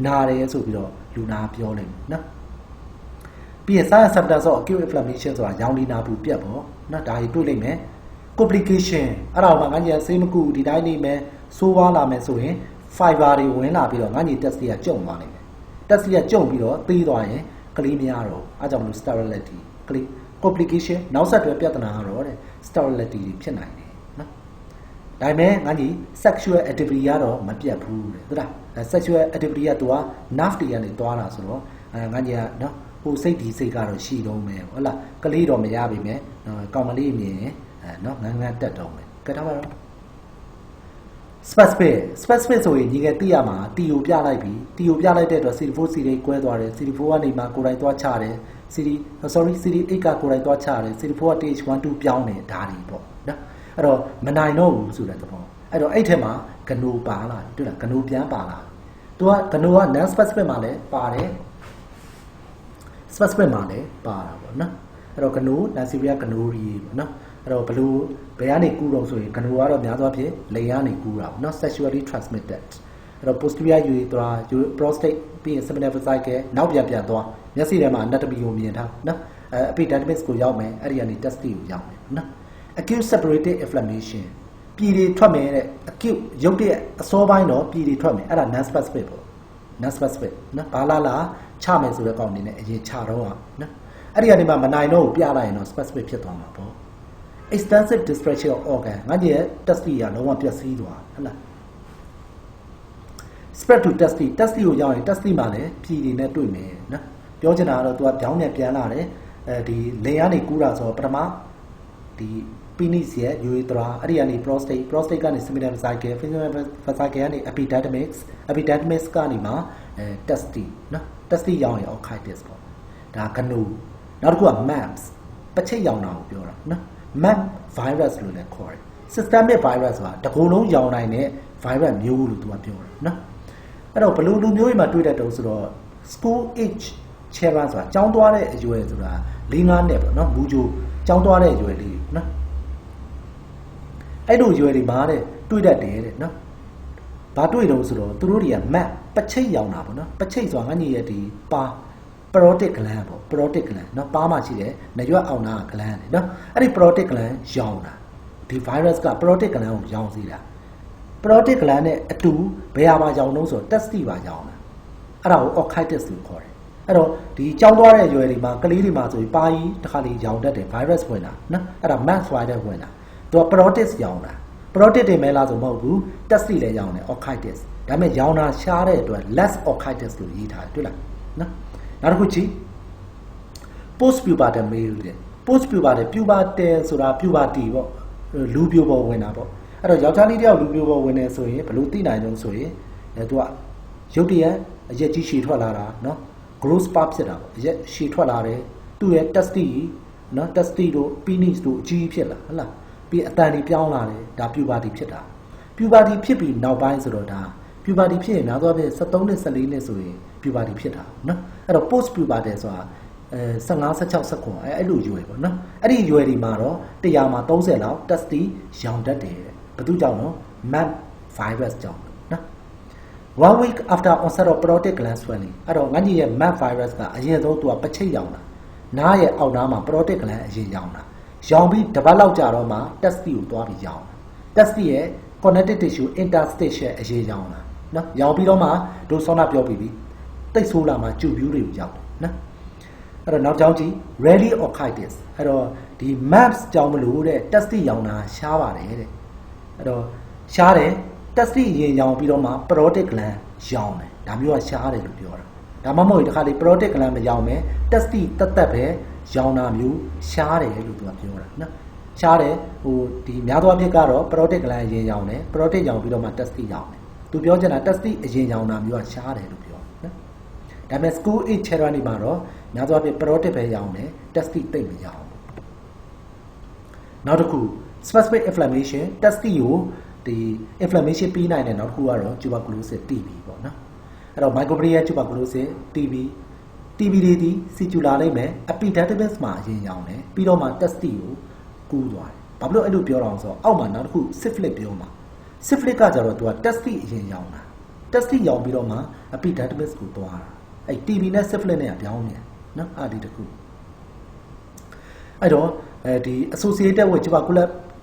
နာတယ်ဆိုပြီးတော့လူနာပြောလိမ့်မယ်နော်ပြီးရင် sign and symptom ဆို acute inflammation ဆိုတာရောင်လီနာပူပြတ်ပေါ့နော်ဒါကြီးတွေ့လိမ့်မယ် complication အဲ့ဒါမှငါကြီးဆေးမကူဒီတိုင်းနေမယ်ဆိုးွားလာမယ်ဆိုရင် fiber တွေဝင်လာပြီးတော့ငါကြီး testis ကကျုံသွားနိုင်တယ် testis ကကျုံပြီးတော့သေသွားရင်ကလေးမရတော့အားကြောင့်မလို့ sterility ကလေး complication နောက်ဆက်တွဲပြဿနာကတော့တဲ့ sterility ဖြစ်နိုင်တယ်နော်ဒါပေမဲ့ငါကြီး sexual activity ကတော့မပြတ်ဘူးတဲ့ဟုတ်လား sexual activity ကသူက nerve တွေကနေသွားတာဆိုတော့ငါကြီးကနော်ဟိုစိတ်ဒီစိတ်ကတော့ရှိတော့မယ်ဟုတ်လားကလေးတော့မရပြီမဲ့ကောင်မလေးမြင်နော်ငန်းတက်တော့မယ်ကဲထားပါတော့ specific ဆိုရင်ညီကသိရမှာတီကိုပြလိုက်ပြီတီကိုပြလိုက်တဲ့အတွက် CD4 CD8 ကွဲသွားတယ် CD4 ကနေမှကိုယ်တိုင်သွားချတယ် CD8 ကကိုယ်တိုင်သွားချတယ် CD4 က TH12 ပြောင်းတယ်ဒါတွေပေါ့နော်အဲ့တော့မနိုင်တော့ဘူးဆိုတဲ့သဘောအဲ့တော့အဲ့ထက်မှာဂနိုပါလာတွေ့လားဂနိုပြန်ပါလာသူကဂနိုက non specific မှာလည်းပါတယ် specific မှာလည်းပါတာပေါ့နော်အဲ့တော့ဂနို Neisseria gonorrhoeae ပေါ့နော်အဲ့တော့ဘယ်ကနေကူးတော့ဆိုရင်ဂနိုကတော့များသောအားဖြင့်လေကနေကူးတာပေါ့နော် sexually transmitted အဲ့တော့ posterior urethra prostate ပြီးရင် seminal vesicle နောက်ပြန်သွားမျက်စိထဲမှာ anatomy ကိုမြင်ထားနော်epidermis ကိုရောက်မယ်အဲ့ဒီကနေ testis ကိုရောက်မယ်နော် acute separated inflammation ပြည်တွေထွက်မယ်တဲ့ acute ရုပ်တရက်အစောပိုင်းတော့ပြည်တွေထွက်မယ်အဲ့ဒါ non specific ပေါ့ non specific နော်ဘာလာချမယ်ဆိုတဲ့ကောင်အနေနဲ့အရင်ချတော့อ่ะနော်အဲ့ဒီကနေမှမနိုင်တော့ပြလိုက်ရင်တော့ specific ဖြစ်သွားမှာပေါ့ extensive destruction of organ ငါကြီးရဲ့ testis ကလုံးဝပျက်စီးသွားဟုတ်လား spread to testis ကိုရောက်ရင် testis မှာလည်းပြည်တွေနဲ့တွေ့မယ်နော်ပြောချင်တာကတော့ तू ကပြောင်းပြန်လာတယ်ဒီလင်ကနေကူးတာဆိုတော့ပထမဒီ penis ရဲ့ urethra အဲ့ဒီကနေ prostate ကနေ seminal vesicle vesicle ကနေ epidermis ကနေမှtestis နော် testis ရောက်ရင် orchitis ပေါ့ဒါကနူနောက်တစ်ခုက MAPS ပချိတ်ရောင်တာကိုပြောတာနော် MAP virus လို့လည်းခေါ်တယ် systemic virus ဆိုတာတကူလုံးရောင်နိုင်တဲ့ virus မျိုးလို့သူကပြောတာနော်အဲ့တော့ဘယ်လိုလူမျိုးတွေမှာတွေ့တတ်တော့ဆိုတော့ school age children ဆိုတာကျောင်းသွားတဲ့အရွယ်ဆိုတာ4-5နှစ်ပေါ့နော်မူဂျိုကျောင်းသွားတဲ့အရွယ်လေးနော်အဲ့လိုအရွယ်တွေမှာတဲ့တွေ့တတ်တယ်တဲ့နော်ဘာတွေ့တော့ဆိုတော့သူတို့တွေက MAP ပချိတ်ရောင်တာပေါ့နော်ပချိတ်ဆိုတာငါကြီးရဲ့ဒီပါ parotid gland ပေါ့ parotid gland เนาะပါးမှာရှိတယ်နရွက်အောင်နာ gland လေเนาะအဲ့ဒီ parotid gland ရောင်တာဒီ virus က parotid gland ကိုရောင်စေတာ parotid gland နဲ့အတူဘယ်ဟာရောင်တော့ဆိုတော့ testis ပါရောင်တာအဲ့ဒါကို orchitis လို့ခေါ်တယ်အဲ့တော့ဒီကြောင်းသွားတဲ့အရွယ်တွေမှာကလေးတွေမှာဆိုရင်ပါးကြီးတစ်ခါလေးရောင်တတ်တယ် virus ဝင်တာเนาะအဲ့ဒါ MAP virus ဝင်တာသူက parotid ရောင်တာ parotid တွေမဲလားဆိုမဟုတ်ဘူး testy လည်းရောင်းတယ် orchitis ဒါပေမဲ့ရောင်းတာရှားတဲ့အတွက် less orchitis လို့ရေးထားတယ်တွေ့လားနော်နောက်တစ်ခုကြည့် post pubertal male တဲ့ post pubertal pubertal ဆိုတာ puberty ပေါ့လူပြိုပေါ်ဝင်တာပေါ့အဲ့တော့ယောက်ျားလေးတယောက်လူပြိုပေါ်ဝင်နေဆိုရင်ဘယ်လိုသိနိုင်လဲဆိုရင်သူကရုပ်တရက်အရက်ကြီးရှည်ထွက်လာတာနော် growth spurt ဖြစ်တာပေါ့အရက်ရှည်ထွက်လာတယ်သူ့ရဲ့ testy နော် testy တို့ penis တို့အကြီးဖြစ်လာဟုတ်လားပြီးအတန်တွေပြောင်းလာတယ်ဒါ puberty ဖြစ်တာ puberty ဖြစ်ပြီးနောက်ပိုင်းဆိုတော့ဒါ puberty ဖြစ်ရင်နောက်တော့ပြ73နှစ်14နှစ်ဆိုရင် puberty ဖြစ်တာနော်အဲ့တော့ post pubertal ဆိုတာ15 16 19အဲ့လိုရွယ်ပေါ့နော်အဲ့ဒီရွယ်ဒီမှာတော့100မှာ30လောက် testy ရောင်တတ်တယ်ဘယ်သူကြောင့်နော် MAP virus ကြောင့်နော် 1 week after onset of parotid gland swelling အဲ့တော့ငါကြီးရဲ့ MAP virus ကအရင်ဆုံးသူကပချိတ်ရောင်တာနားရဲ့အောက်နားမှာ parotid gland အရင်ရောင်တာရောင်ပြီးတစ်ပတ်လောက်ကြာတော့မှ testy ကိုသွားပြီးရောင်တာ testy ရဲ့ connective tissue interstitial အရင်ရောင်တာနော်ရောင်ပြီးတော့မှတို့ဆောနာပြောပြီးပြီတိတ်ဆိုးလာမှကျူပြူးတွေကိုရောက်တယ်နော်အဲ့တော့နောက်ကြောင်းကြည့် rarely orchitis အဲ့တော့ဒီ MAPS ကြောင့်မလို့တဲ့ testy ရောင်တာရှားပါတယ်တဲ့အဲ့တော့ရှားတယ် testy ရင်ရောင်ပြီးတော့မှ parotid gland ရောင်တယ်ဒါမျိုးကရှားတယ်လို့ပြောတာဒါမှမဟုတ်ဒီတစ်ခါလေး parotid gland မရောင်မယ် testy တက်တက်ပဲရောင်တာမျိုးရှားတယ်လို့သူကပြောတာနော်ရှားတယ်ဟိုဒီများသောအားဖြင့်ကတော့ parotid gland ရင်ရောင်တယ် parotid ရောင်ပြီးတော့မှ testy ရောင်တယ်သူပြောချင်တာ testy အရင်ရောင်တာမျိုးကရှားတယ်လို့ပြောနော်ဒါပေမဲ့ school age children တွေမှာတော့များသောအားဖြင့် parotid ပဲရောင်တယ် testy တိတ်မရောင်ဘူးနောက်တစ်ခု specific inflammation testy ကိုဒီ inflammation ပြီးနိုင်တဲ့နောက်တစ်ခုကတော့ tuberculosis TB ပေါ့နော်အဲ့တော့ microbial tuberculosis TB တွေဒီ စီကျူလာလိုက်မယ် epididymis မှာအရင်ရောင်တယ်ပြီးတော့မှ testy ကိုကူးသွားတယ်ဘာဖြစ်လို့အဲ့လိုပြောတော့ဆိုတော့အောက်မှာနောက်တစ်ခု syphilis ပြောမှာ syphilis ကကြတော့သူက testy အရင်ရောင်တာ testy ရောင်ပြီးတော့မှ epididymis ကိုသွားတာအဲ့ TB နဲ့ syphilis နဲ့ပြောင်းနေတယ်နော်အဲ့ဒီတစ်ခုအဲ့တော့ဒီ associated with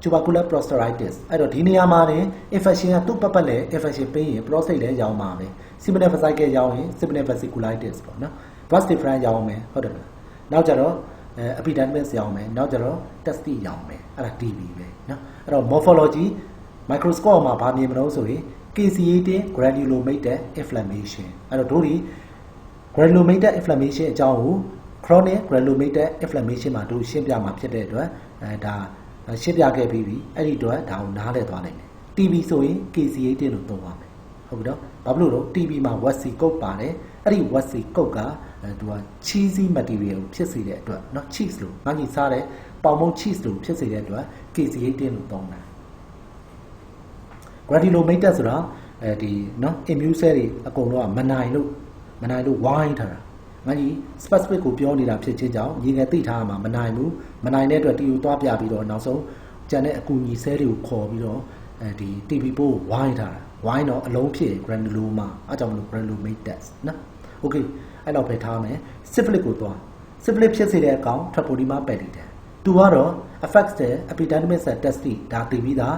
tubercular prostatitis အဲ့တော့ဒီနေရာမှာနေ infection ကသူ့ပတ်လဲ infection ပေးရင် prostate လည်းရောင်ပါပဲ seminal vesicle ရောင်ရင် seminal vesiculitis ပေါ့နော် vas deferens ရောင်မယ်ဟုတ်တယ်မလားနောက်ကြတော့epididymis ရောင်မယ်နောက်ကြတော့ testy ရောင်မယ်အဲ့ဒါ TB ပဲနော်အဲ့တော့ morphology microscope မှာဗာမြင်မလို့ဆိုရင် caseated granulomated inflammation အဲ့တော့တို့ဒီ granulomated inflammation အကြောင်းကို chronic granulomated inflammation မှာတို့ရှင်းပြမှာဖြစ်တဲ့အတွက်ဒါရှင်းပြခဲ့ပြီးပြီအဲ့ဒီအတွက်ဒါကိုနားလည်သွားနိုင်တယ် TB ဆိုရင် caseated လို့သုံးပါမယ်ဟုတ်ပြီနော်ဘာဖြစ်လို့တော့ TB မှာ waxy coat ပါတယ်အဲ့ဒီ waxy coat ကသူက cheesy material ဖြစ်စေတဲ့အတွက်เนาะ cheese လို့ငါကြီးစားတဲ့ပေါင်မုံ cheese လို့ဖြစ်စေတဲ့အတွက် caseated လို့သုံးတာ granulomated ဆိုတာဒီเนาะ immune cell တွေအကုန်လုံးကမနိုင်လို့ဝိုင်းထားတာငါကြီး specific ကိုပြောနေတာဖြစ်ခြင်းကြောင့်ညီငယ်သိထားမှာမနိုင်ဘူးမနိုင်တဲ့အတွက်တီကိုသွားပြပြီးတော့နောက်ဆုံးကျန်တဲ့အကူညီ cell တွေကိုခေါ်ပြီးတော့ဒီ TB ပိုးဝိုင်းထားတာဝိုင်းတော့အလုံးဖြစ် granuloma အားကြောင့်မလို့ granulomated နော် okay အဲ့တော့ပဲထားမယ် syphilis ကိုသွား syphilis ဖြစ်စေတဲ့အကောင် Treponema pallidum သူကတော့ affects the epididymis and testy ဒါသိပြီးသား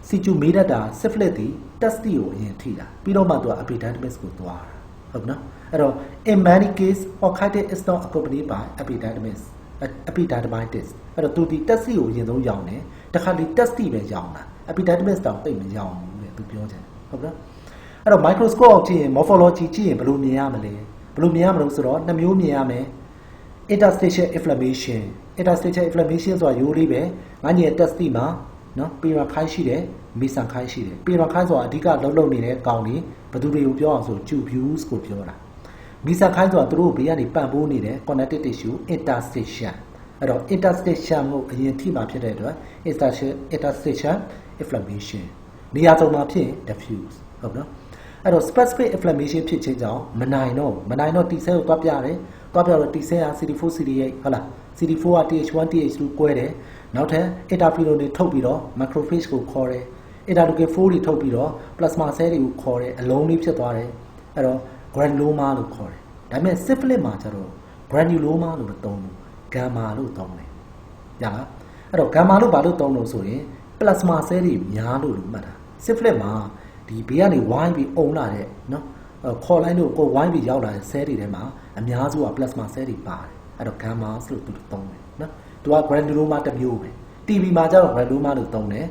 situ မေးတတ်တာ syphilis ဒီ testy ကိုအရင်ထိတာပြီးတော့မှသူက epididymis ကိုသွားတာဟုတ်နော်အဲ့တော့ in many case orchitis is not accompanied by epididymitis အဲ့တော့သူဒီ testy ကိုအရင်ဆုံးရောင်တယ်တခါဒီ testy ပဲရောင်တာ epididymis တောင်တိတ်မရောင်ဘူးလေသူပြောချင်ဟုတ်နော်အဲ့တော့ microscope ကြည့်ရင် morphology ကြည့်ရင်ဘယ်လိုမြင်ရမလဲဘယ်လိုမြင်ရမလို့ဆိုတော့နှစ်မျိုးမြင်ရမယ် interstitial inflammation ဆိုတာရိုးလေးပဲငါညီရဲ့ testy မှာနော် parenchyma ရှိတယ် mesenchyma ရှိတယ် parenchyma ဆိုတာအဓိကလှုပ်နေတဲ့အကောင်တွေဘယ်သူတွေကိုပြောအောင်ဆို tubules ကိုပြောတာ mesenchyma ဆိုတာသူတို့ဘေးကနေပံ့ပိုးနေတဲ့ connective tissue interstitial အဲ့တော့ interstitial ကိုအရင်ထိမှာဖြစ်တဲ့အတွက် interstitial inflammation နေရာစုံမှာဖြစ် diffuse ဟုတ်နော်အဲ့တော့ specific inflammation ဖြစ်ခြင်းကြောင့်မနိုင်တော့ T cell ကိုတွားပြတယ်တွားပြတော့ T cell က CD4 CD8 ဟုတ်လား CD4 က TH1 TH2 ကွဲတယ်နောက်ထပ် interferon တွေထုတ်ပြီးတော့ macrophage ကိုခေါ်တယ် interleukin 4 တွေထုတ်ပြီးတော့ plasma cell တွေကိုခေါ်တယ်အလုံးလေးဖြစ်သွားတယ်အဲ့တော့ granuloma လို့ခေါ်တယ်ဒါပေမဲ့ syphilis မှာကျတော့ granuloma လို့မသုံးဘူး gamma လို့သုံးတယ်ညာလားအဲ့တော့ gamma လို့ဘာလို့သုံးလို့ဆိုရင် plasma cell တွေများလို့မှတ်တာ syphilis မှာဒီဘေးကနေဝိုင်းပြီးအုံလာတဲ့နော်ခေါ်လိုက်လို့ကိုဝိုင်းပြီးရောက်လာတဲ့ cell တွေထဲမှာအများစုက plasma cell တွေပါတယ်အဲ့တော့ gamma လို့သူသုံးတယ်နော်သူက granuloma တစ်မျိုးပဲ TB မှာကျတော့ granuloma လို့သုံးတယ်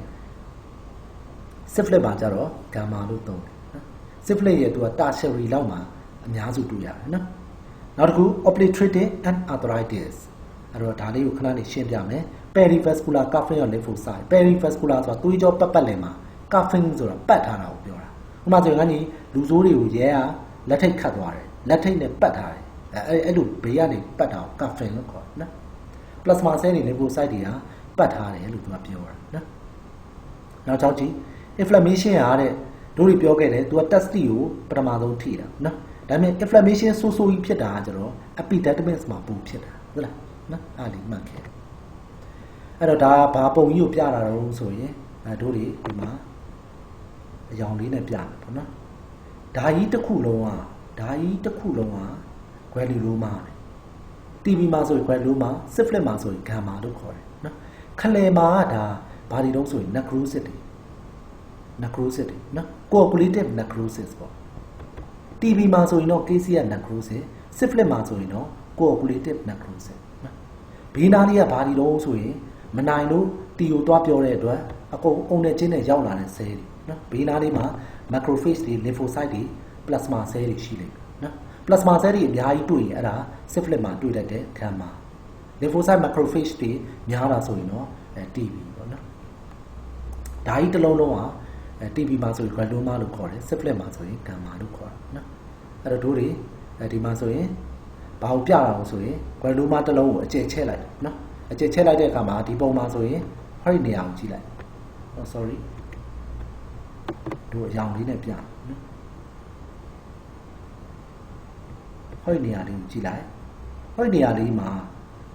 syphilis မှာကြတော့ gamma လို့သုံးတယ်နော် syphilis ရဲ့သူက tertiary လောက်မှာအများစုတွေ့ရတယ်နော်နောက်တစ်ခု obliterative and arthritis အဲ့တော့ဒါလေးကိုခဏလေးရှင်းပြမယ် perivascular cuffing of lymphocyte perivascular ဆိုတာသွေးကြောပတ်လည်မှာ cuffing ဆိုတာပတ်ထားတာကိုပြောတာဥပမာဆိုရင်ကလူဆိုးတွေကိုရဲကလက်ထိတ်ခတ်သွားတယ်လက်ထိတ်နဲ့ပတ်ထားတယ်အဲ့လိုဘေးကနေပတ်တာကို cuffing လို့ခေါ်တယ်နော် plasma cell တွေ lymphocyte တွေကပတ်ထားတယ်လို့သူကပြောတာနော်နောက်ကြောက်ကြည့် inflammation ရတဲ့တို့တွေပြောခဲ့တယ်သူက testis ကိုပထမဆုံးထိတာနော်ဒါပေမဲ့ inflammation ဆိုးဆိုးကြီးဖြစ်တာကကျတော့ epidermis မှာပုံဖြစ်တာဟုတ်လားနော်အားလေးမှတ်ခဲ့အဲ့တော့ဒါဘာပုံကြီးကိုပြတာတော့ဆိုရင်တို့တွေဒီမှာအယောင်လေးနဲ့ပြတယ်ပေါ့နော်ဒါကြီးတစ်ခုလုံးက granuloma ပဲ TB မှာဆိုရင် granuloma syphilis မှာဆိုရင် gamma လို့ခေါ်တယ်နော်ခလယ်မှာကဒါဘာတွေတုံးဆိုရင် necrosis တွေနော် coagulative necrosis ပေါ့ TB မှာဆိုရင်တော့ caseous necrosis syphilis မှာဆိုရင်တော့ coagulative necrosis နော်ဘေးနားလေးကဘာတွေတုံးဆိုရင်မနိုင်လို့တီကိုတွားပြောတဲ့အတွက်အကုန်အုံနဲ့ချင်းနဲ့ရောက်လာတဲ့ cell တွေနော်ဘေးနားလေးမှာ macrophage တွေ lymphocyte တွေ plasma cell တွေရှိလိမ့်မယ်နော် plasma cell တွေအများကြီးတွေ့ရင်အဲ့ဒါ syphilis မှာတွေ့တတ်တဲ့ gamma lymphocyte macrophage တွေများတာဆိုရင်တော့TB ပေါ့နော်ဒါကြီးတစ်လုံးလုံးကTB မှာဆိုရင် granuloma လို့ခေါ်တယ် syphilis မှာဆိုရင် gamma လို့ခေါ်တယ်နော်အဲ့တော့တို့တွေဒီမှာဆိုရင်ဘာကိုပြတာလဲဆိုရင် granuloma တစ်လုံးကိုအကျယ်ချဲ့လိုက်နော်အကျယ်ချဲ့လိုက်တဲ့အခါမှာဒီပုံမှာဆိုရင်ဟောဒီနေရာကိုကြည့်လိုက် sorry တို့အရောင်လေးနဲ့ပြနော်ဟောဒီနေရာလေးကိုကြည့်လိုက်ဟောဒီနေရာလေးမှာ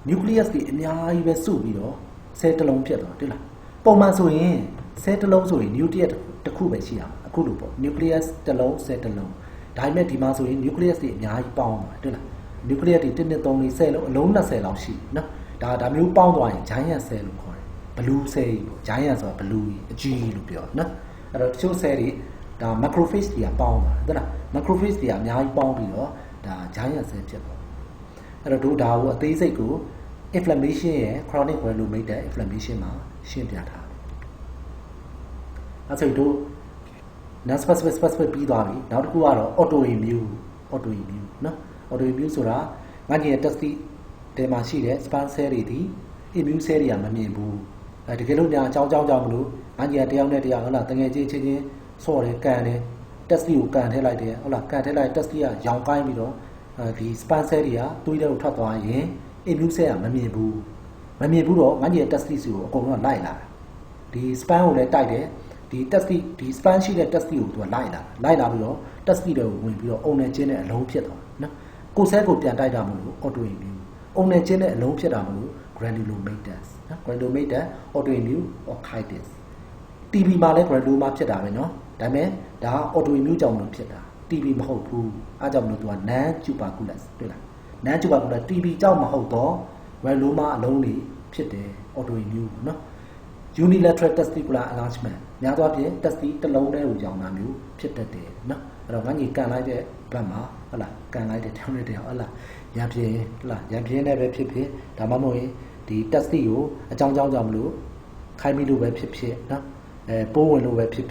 nucleus တွေအများကြီးပဲစုပြီးတော့ cell တစ်လုံးဖြစ်သွားတယ်လားပုံမှန်ဆိုရင် cell တစ်လုံးဆိုရင် nucleus တစ်ခုပဲရှိရမှာအခုလိုပေါ့ nucleus တစ်လုံး cell တစ်လုံးဒါပေမဲ့ဒီမှာဆိုရင် nucleus တွေအများကြီးပေါင်းသွားတယ်လား nucleus တွေ1 2 3 4 cell လုံးအလုံး20လောက်ရှိနော်ဒါမျိုးပေါင်းသွားရင် giant cell လို့ခေါ်တယ် blue cell ပေါ့ giant ဆိုတာ blue အကြီးလို့ပြောနော်အဲ့တော့တချို့ cell တွေဒါ macrophage တွေကပေါင်းသွားတယ်ဟုတ်လား macrophage တွေကအများကြီးပေါင်းပြီးတော့ဒါ giant cell ဖြစ်သွားအဲ့တော့တို့ဒါကိုအသေးစိတ်ကို inflammation ရဲ့ chronic granulomatous inflammation မှာရှင်းပြထားတယ်အဲ့ဆိုတို့ non specific ပြီးသွားပြီနောက်တစ်ခုကတော့ autoimmune နော် autoimmune ဆိုတာငါ့ရဲ့ testis တဲမှာရှိတဲ့ sperm cell တွေဒီ immune cell တွေကမမြင်ဘူးတကယ်လို့ညာအကြောင်းကြောင့်မလို့ငါ့ရဲ့တယောက်နဲ့တယောက်ဟုတ်လားတကယ်ချင်းဆော့တယ်ကန်တယ် testis ကိုကန်ထည့်လိုက်တယ်ဟုတ်လားကန်ထည့်လိုက် testis ကရောင်ကိုင်းပြီးတော့ဒီ sperm cell တွေကသွေးထဲကိုထွက်သွားရင် immune cell ကမမြင်ဘူးတော့ငါ့ရဲ့ testis ကိုအကုန်လုံးလိုက်လာတာဒီ sperm ကိုလည်းတိုက်တယ်ဒီ testis ဒီ sperm ရှိတဲ့ testis ကိုသူကလိုက်လာပြီးတော့ testis တွေကိုဝင်ပြီးတော့အုံနဲ့ချင်းနဲ့အလုံးဖြစ်သွားနော်ကိုယ်ဆဲကိုပြန်တိုက်တာမလို့ autoimmune အုံနဲ့ချင်းနဲ့အလုံးဖြစ်တာမလို့ granulomatous နော် granulomatous autoimmune orchitis TB မှာလည်း granuloma ဖြစ်တာပဲနော်ဒါပေမဲ့ဒါက autoimmune ကြောင့်မလို့ဖြစ်တာ TB မဟုတ်ဘူးအားကြောင့်မလို့သူက non tuberculous တွေ့လား non tuberculous TB ကြောင့်မဟုတ်တော့ granuloma အလုံးတွေဖြစ်တယ် autoimmune နော် unilateral testicular enlargement များသောအားဖြင့် testis တစ်လုံးတည်းကိုကြောင်တာမျိုးဖြစ်တတ်တယ်နော်အဲ့တော့ငါညီကန်လိုက်တဲ့ဘက်မှာဟုတ်လားကန်လိုက်တဲ့တောင်းတဲ့ဟုတ်လားရံပြင်းဟုတ်လားရံပြင်းနဲ့ပဲဖြစ်ဒါမှမဟုတ်ရင်ဒီ testis ကိုအကြောင်းကြောင့်မလို့ခိုင်းပြီးလို့ပဲဖြစ်နော်ပိုးဝင်လို့ပဲဖြစ်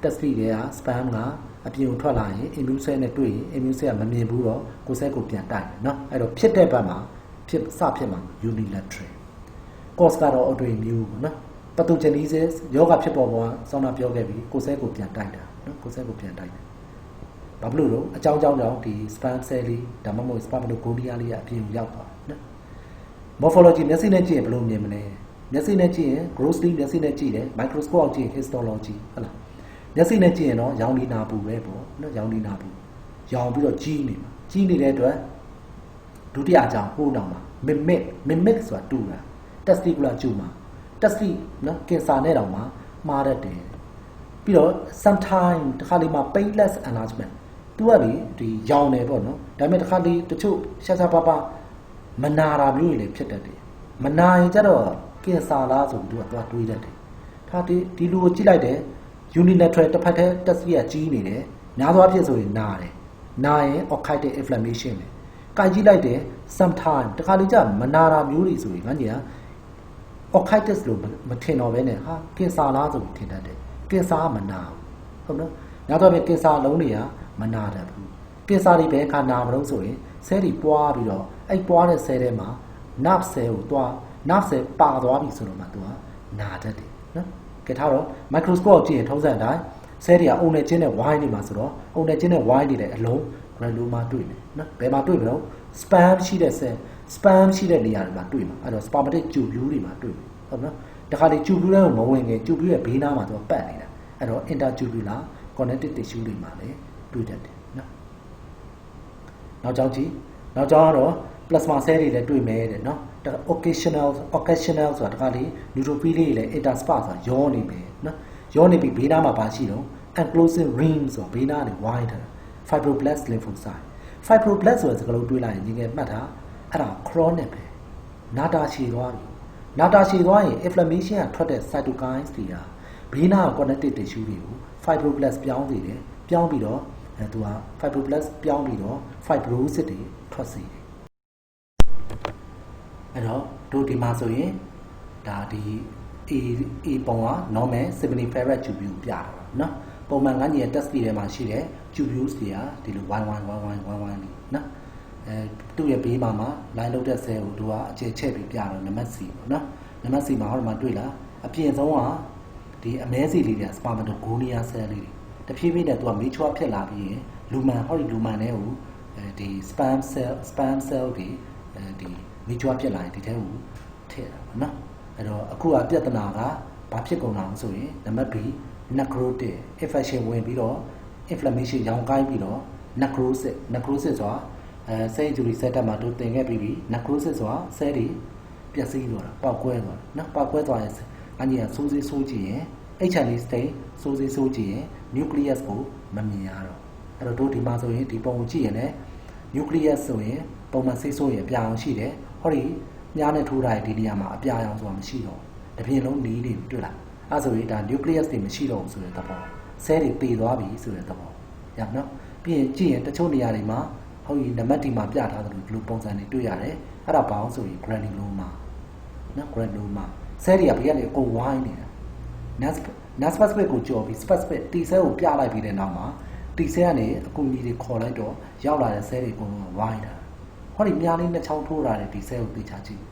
testis တွေက sperm ကအပြင်ကိုထွက်လာရင် immune cell နဲ့တွေ့ရင် immune cell ကမမြင်ဘူးတော့ကိုယ်ဆဲကိုပြန်တိုက်တယ်နော်အဲ့တော့ဖြစ်တဲ့ဘက်မှာဖြစ်မှာ unilateral cause ကတော့ autoimmune နော် pathogenesis ယောဂဖြစ်ပေါ်ပေါ်ဆောင်းတာပြောခဲ့ပြီးကိုယ်ဆဲကိုပြန်တိုက်တာနော်ကိုယ်ဆဲကိုပြန်တိုက်တယ်ဘာဖြစ်လို့လဲအကြောင်းကြောင့်ဒီ sperm cell လေးဒါမှမဟုတ် spermatogonia လေးကအပြင်ကိုရောက်သွားနော် morphology မျက်စိနဲ့ကြည့်ရင်ဘယ်လိုမြင်မလဲမျက်စိနဲ့ကြည့်ရင် grossly မျက်စိနဲ့ကြည့်တယ် microscope အောက်ကြည့်ရင် histology ဟုတ်လားမျက်စိနဲ့ကြည့်ရင်တော့ရောင်နီနာပူပဲပေါ့နော်ရောင်နီနာပူရောင်ပြီးတော့ကြီးနေတဲ့အတွက်ဒုတိယအကြောင်းဟိုးနောက်မှာ mimic ဆိုတာတူတာ testicular tumor testis နော်ကင်ဆာနဲ့တောင်မှမှားတတ်တယ်ပြီးတော့ sometime တစ်ခါလေးမှာ painless enlargement သူကလေဒီရောင်တယ်ပေါ့နော်ဒါပေမဲ့တစ်ခါလေးတချို့ရှာပါမနာတာမျိုးတွေလည်းဖြစ်တတ်တယ်မနာရင်ကျတော့ကင်ဆာလားဆိုပြီးသူကသွားတွေးတတ်တယ်ဒါဒီလူကိုကြည့်လိုက်တယ် unilateral တစ်ဖက်တည်း testis ကကြီးနေတယ်များသောအားဖြင့်ဆိုရင်နာရင် orchitis inflammation ပဲကိုင်ကြည့်လိုက်တယ် sometime တစ်ခါလေးကျမနာတာမျိုးတွေဆိုရင်ငါညီက orchitis လို့မထင်တော့ဘဲနဲ့ဟာကင်ဆာလားဆိုပြီးထင်တတ်တယ် ကင်ဆာမနာဟုတ်နော်နောက်တော့ကင်ဆာလုံးတွေကမနာတတ်ဘူးကင်ဆာတွေပဲခါနာမလို့ဆိုရင်ဆဲတွေပွားပြီးတော့အဲ့ပွားတဲ့ဆဲထဲမှာ nerve cell ကိုတွား nerve cell ပါသွားပြီဆိုတော့မှသူကနာတတ်တယ်နော်ကဲထားတော့ microscope ကြည့်ရင်ထုံးစံအတိုင်းဆဲတွေကအုံနဲ့ချင်းနဲ့ဝိုင်းနေမှာဆိုတော့အုံနဲ့ချင်းနဲ့ဝိုင်းနေတဲ့အလုံး granuloma တွေ့မယ်နော်ဘယ်မှာတွေ့မလို့ sperm ရှိတဲ့ cell sperm ရှိတဲ့နေရာတွေမှာတွေ့မှာအဲ့တော့ spermatic tubule တွေမှာတွေ့မယ်ဟုတ်နော်တခါလေ tubule တွေကိုမဝင်ခင် tubule ရဲ့ဘေးနားမှာသူကပတ်နေတာအဲ့တော့ intertubular connective tissue တွေမှာလည်းတွေ့တတ်တယ်နော်နောက်ကြောင်းကြည့်နောက်ကြောင်းကတော့ plasma cell တွေလည်းတွေ့မယ်တဲ့နော်occasional ဆိုတာတခါလေ neutrophil တွေလည်း intersperse ဆိုတာရောနေမယ်နော်ရောနေပြီးဘေးနားမှာပါရှိတော့ enclosing ring ဆိုတာဘေးနားကနေဝိုင်းထားတာ fibroblast lymphocyte fibroblast ဆိုတဲ့စကားလုံးတွေးလိုက်ရင်ညီငယ်မှတ်တာအဲ့ဒါ chronic ပဲနာတာရှည်သွားပြီနာတာရှည်သွားရင် inflammation ကထွက်တဲ့ cytokines တွေကဘေးနားက connective tissue တွေကို fibroblast ပြောင်းစေတယ်ပြောင်းပြီးတော့သူက fibroblast ပြောင်းပြီးတော့ fibrosis တွေထွက်စေတယ်အဲ့တော့တို့ဒီမှာဆိုရင်ဒါဒီ A ပုံက normal seminiferous tubule ပြတာနော်ပုံမှန်ငန်းကြီးရဲ့ test တွေမှာရှိတဲ့ tubules တွေကဒီလို 1 1 1 1 1 1နော်သူ့ရဲ့ဘေးမှာ line လောက်တဲ့ cell ကိုသူကအကျယ်ချက်ပြီးပြတော့နံပါတ် C ပေါ့နော်နံပါတ် C မှာဟောဒီမှာတွေ့လားအပြင်ဆုံးကဒီအမဲစီလေးတွေက spermatogonia cell လေးတွေတဖြည်းဖြည်းနဲ့သူက mature ဖြစ်လာပြီးရင်လူမန်ဟောဒီလူမန်နဲ့ကိုဒီ sperm cell တွေဒီ mature ဖြစ်လာရင်ဒီထဲကိုထည့်တာပေါ့နော်အဲ့တော့အခုကပြဿနာကဘာဖြစ်ကုန်တာလဲဆိုရင်နံပါတ် B necrotic infection ဝင်ပြီးတော့ inflammation ရောင်ကိုင်းပြီးတော့ necrosis ဆိုတာcell injury setup မှာတို့သင်ခဲ့ပြီးပြီ necrosis ဆိုတာ cell တွေပျက်စီးသွားတာပေါက်ကွဲသွားတာနော်ပေါက်ကွဲသွားရင်အညီကစိုးစေးဆိုးကြည့်ရင် HLA stain စိုးစေးဆိုးကြည့်ရင် nucleus ကိုမမြင်ရတော့အဲ့တော့တို့ဒီမှာဆိုရင်ဒီပုံကိုကြည့်ရင်လည်း nucleus ဆိုရင်ပုံမှန်ဆေးဆိုးရင်အပြာရောင်ရှိတယ်ဟောဒီညားနဲ့ထိုးထားတဲ့ဒီနေရာမှာအပြာရောင်ဆိုတာမရှိတော့တပြင်းလုံးနီးနေတွေ့လားအဲ့ဆိုရင်ဒါ nucleus တွေမရှိတော့ဘူးဆိုတဲ့သဘော cell တွေပေသွားပြီဆိုတဲ့သဘောရပါနော်ပြီးရင်ကြည့်ရင်တချို့နေရာတွေမှာဟိုဒီနံပါတ်ဒီမှာပြထားသလိုဒီလိုပုံစံတွေတွေ့ရတယ်အဲ့ဒါဘာအောင်ဆိုရင် granuloma နော် granuloma cell တွေကဘေးကနေအကုန်ဝိုင်းနေတာ non specific ကိုကြော်ပြီး specific T cell ကိုပြလိုက်ပြီးတဲ့နောက်မှာ T cell ကနေအကူအညီတွေခေါ်လိုက်တော့ရောက်လာတဲ့ cell တွေအကုန်ဝိုင်းတာဟောဒီမြားလေးနှစ်ချောင်းထိုးထားတဲ့ဒီ cell ကိုသိချကြည့်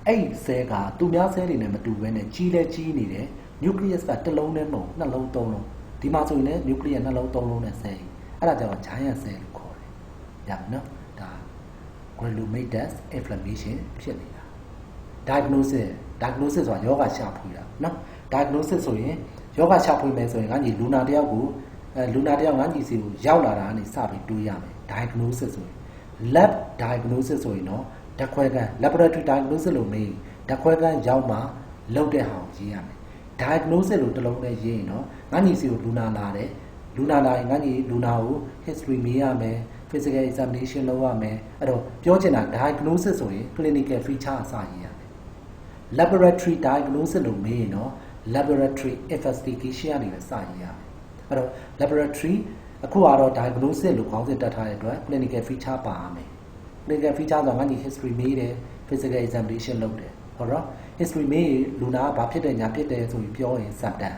အဲ့ဒီ cell ကသူများ cell တွေနဲ့မတူဘဲနဲ့ကြီးလဲကြီးနေတယ် nucleus ကတစ်လုံးနဲ့မဟုတ်နှလုံးသုံးလုံးဒီမှာဆိုရင်လည်း nucleus နှလုံးသုံးလုံးနဲ့ cell အဲ့ဒါကြောင့် giant cell လို့ခေါ်တယ်ရပါနော်ဒါ glomerular inflammation ဖြစ်နေတာ diagnosis ဆိုတာယောဂရှာဖွေတာနော် diagnosis ဆိုရင်ယောဂရှာဖွေမယ်ဆိုရင်ငါကြီးလူနာတယောက်ကိုလူနာတယောက်ငါကြီးစီကိုရောက်လာတာကနေစပြီးတွေးရမယ် diagnosis ဆိုရင် lab diagnosis ဆိုရင်တော့ဓာတ်ခွဲခန်း laboratory diagnosis လို့မေးဓာတ်ခွဲခန်းရောက်မှလုပ်တဲ့ဟာကိုရေးရမယ် diagnosis လို့တစ်လုံးနဲ့ရေးရင်တော့ငါကြီးစီကိုလူနာလာတယ်လူနာလာရင်ငါကြီးလူနာကို history မေးရမယ် physical examination လုပ်ရမယ်အဲ့တော့ပြောချင်တာ diagnosis ဆိုရင် clinical feature အစရေးရမယ် laboratory diagnosis လို့မေးရင်တော့ laboratory investigation ကနေပဲစရေးရမယ်အဲ့တော့ laboratory အခုကတော့ diagnosis လို့ခေါင်းစဉ်တက်ထားတဲ့အတွက် clinical feature ပါရမယ် clinical feature ဆိုတာငါကြီး history မေးတယ် physical examination လုပ်တယ်ဟုတ်တော့ history မေးရင်လူနာကဘာဖြစ်တယ်ညာဖြစ်တယ်ဆိုပြီးပြောရင် symptom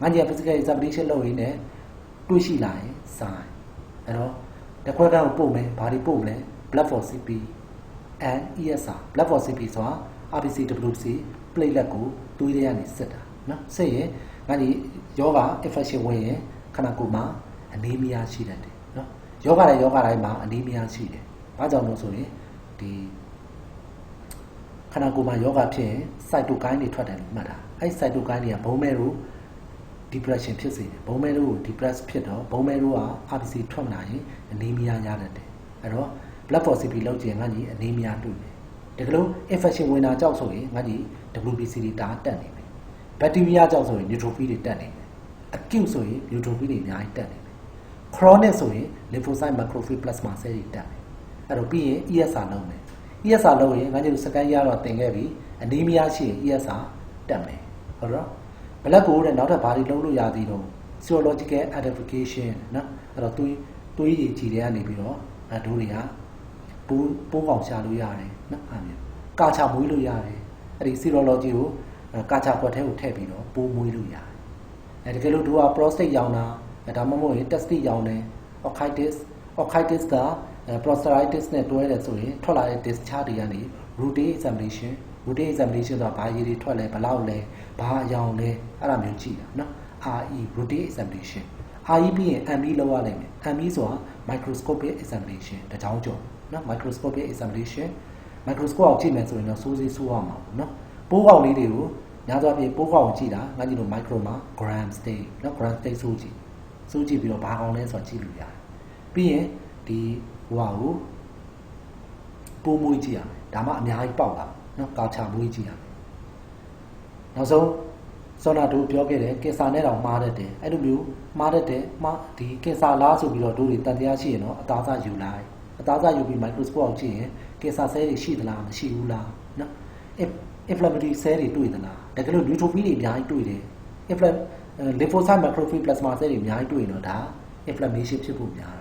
ငါကြီး physical examination လုပ်ရင်းနဲ့တွေးရှိလာရင် sign အဲ့တော့ဓာတ်ခွဲခန်းကိုပို့မယ်ဘာတွေပို့မလဲ blood for CP and ESR blood for CP ဆိုတာ RBC WBC platelet ကိုသွေးထဲကနေစစ်တာနော်စစ်ရင်ငါကြီးယောဂ infection ဝင်ရင်ခန္ဓာကိုယ်မှာအနီးမီးယားရှိတတ်တယ်နော်ယောဂတိုင်းမှာအနီးမီးယားရှိတယ်ဘာကြောင့်လို့ဆိုရင်ဒီခန္ဓာကိုယ်မှာယောဂဖြစ်ရင် cytokine တွေထွက်တယ်လို့မှတ်တာအဲ့ cytokine တွေက bone marrow depression ဖြစ်စေတယ် bone marrow ကို depress ဖြစ်တော့ bone marrow က RBC ထွက်လာရင်အနီးမီးယားရတတ်တယ်အဲ့တော့ blood for CP လောက်ကျင်ငါကြီးအနီးမီးယားတွေ့တယ်တကယ်လို့ infection ဝင်တာကြောက်ဆိုရင်ငါကြီး WBC တွေတားတက်နေမယ်ဘက်တီးရီးယားကြောက်ဆိုရင် neutrophil တွေတက်နေမယ် acute ဆိုရင် neutrophil တွေအများကြီးတက်နေမယ် chronic ဆိုရင် lymphocyte macrophage plasma cell တွေတက်မယ်အဲ့တော့ပြီးရင် ESR လုပ်မယ် ESR လုပ်ရင်ငါကြီးစကန်ရတော့တင်ခဲ့ပြီအနီးမီးယားရှိရင် ESR တက်မယ်ဟုတ်တော့ဘလက်ကိုတဲ့နောက်ထပ်ဘာတွေလုပ်လို့ရသေးတော့ serological identification နော်အဲ့တော့သွေးရည်ကြည်တွေကနေပြီးတော့ဒိုးတွေကပိုးကောင်ရှာလို့ရတယ်နော်အဲ့မျိုးကာချမွေးလို့ရတယ်အဲ့ဒီ serology ကိုကာချကွက်ထဲကိုထည့်ပြီးတော့ပိုးမွေးလို့ရတယ် တကယ်လို့သူက prostate ရောင်တာဒါမှမဟုတ်ရင် testis ရောင်တယ် orchitis က prostatitis နဲ့တွဲတယ်ဆိုရင်ထွက်လာတဲ့ discharge တွေကနေ routine examination ဆိုတာဘာရည်တွေထွက်လဲဘလောက်လဲဘာအယောင်လဲအဲ့ဒါမျိုးကြည့်တာနော် RE routine examination RE ပြီးရင် ME လောက်ရနိုင်မယ် ME ဆိုတာ microscopic examination တကြောင်ကျော်နော် microscopic examination microscope အောင်ကြည့်မယ်ဆိုရင်တော့စိုးရမှာနော်ပိုးကောင်လေးတွေကိုညာသွားပြီးပိုးကောင်ကိုကြည့်တာငါကြည့်လို့ micro မှာ gram state နော် gram state စိုးကြည့်ပြီးတော့ဘာကောင်လဲဆိုတာကြည့်လို့ရတယ်ပြီးရင်ဒီဟိုဟာကိုပိုးမွေးကြည့်ရမယ်ဒါမှအများကြီးပေါက်လာနော်ကာချာမွေးကြည့်ရမယ်နောက်ဆုံးစောနာတို့ပြောခဲ့တယ်ကင်ဆာနဲ့တောင်မှားတတ်တယ်အဲ့လိုမျိုးမှားတတ်တယ်ဒီကင်ဆာလားဆိုပြီးတော့တို့တွေတန်တရားရှိရင်တော့အသားစားယူလိုက်အသားစားယူပြီး microscope အောင်ကြည့်ရင်ကင်ဆာဆဲတွေရှိသလားမရှိဘူးလားနော် inflammatory cell တွေတွေ့သလားတကယ်လို့ neutrophil တွေအများကြီးတွေ့တယ် lymphocyte macrophage plasma cell တွေအများကြီးတွေ့ရင်တော့ဒါ inflammation ဖြစ်ဖို့များ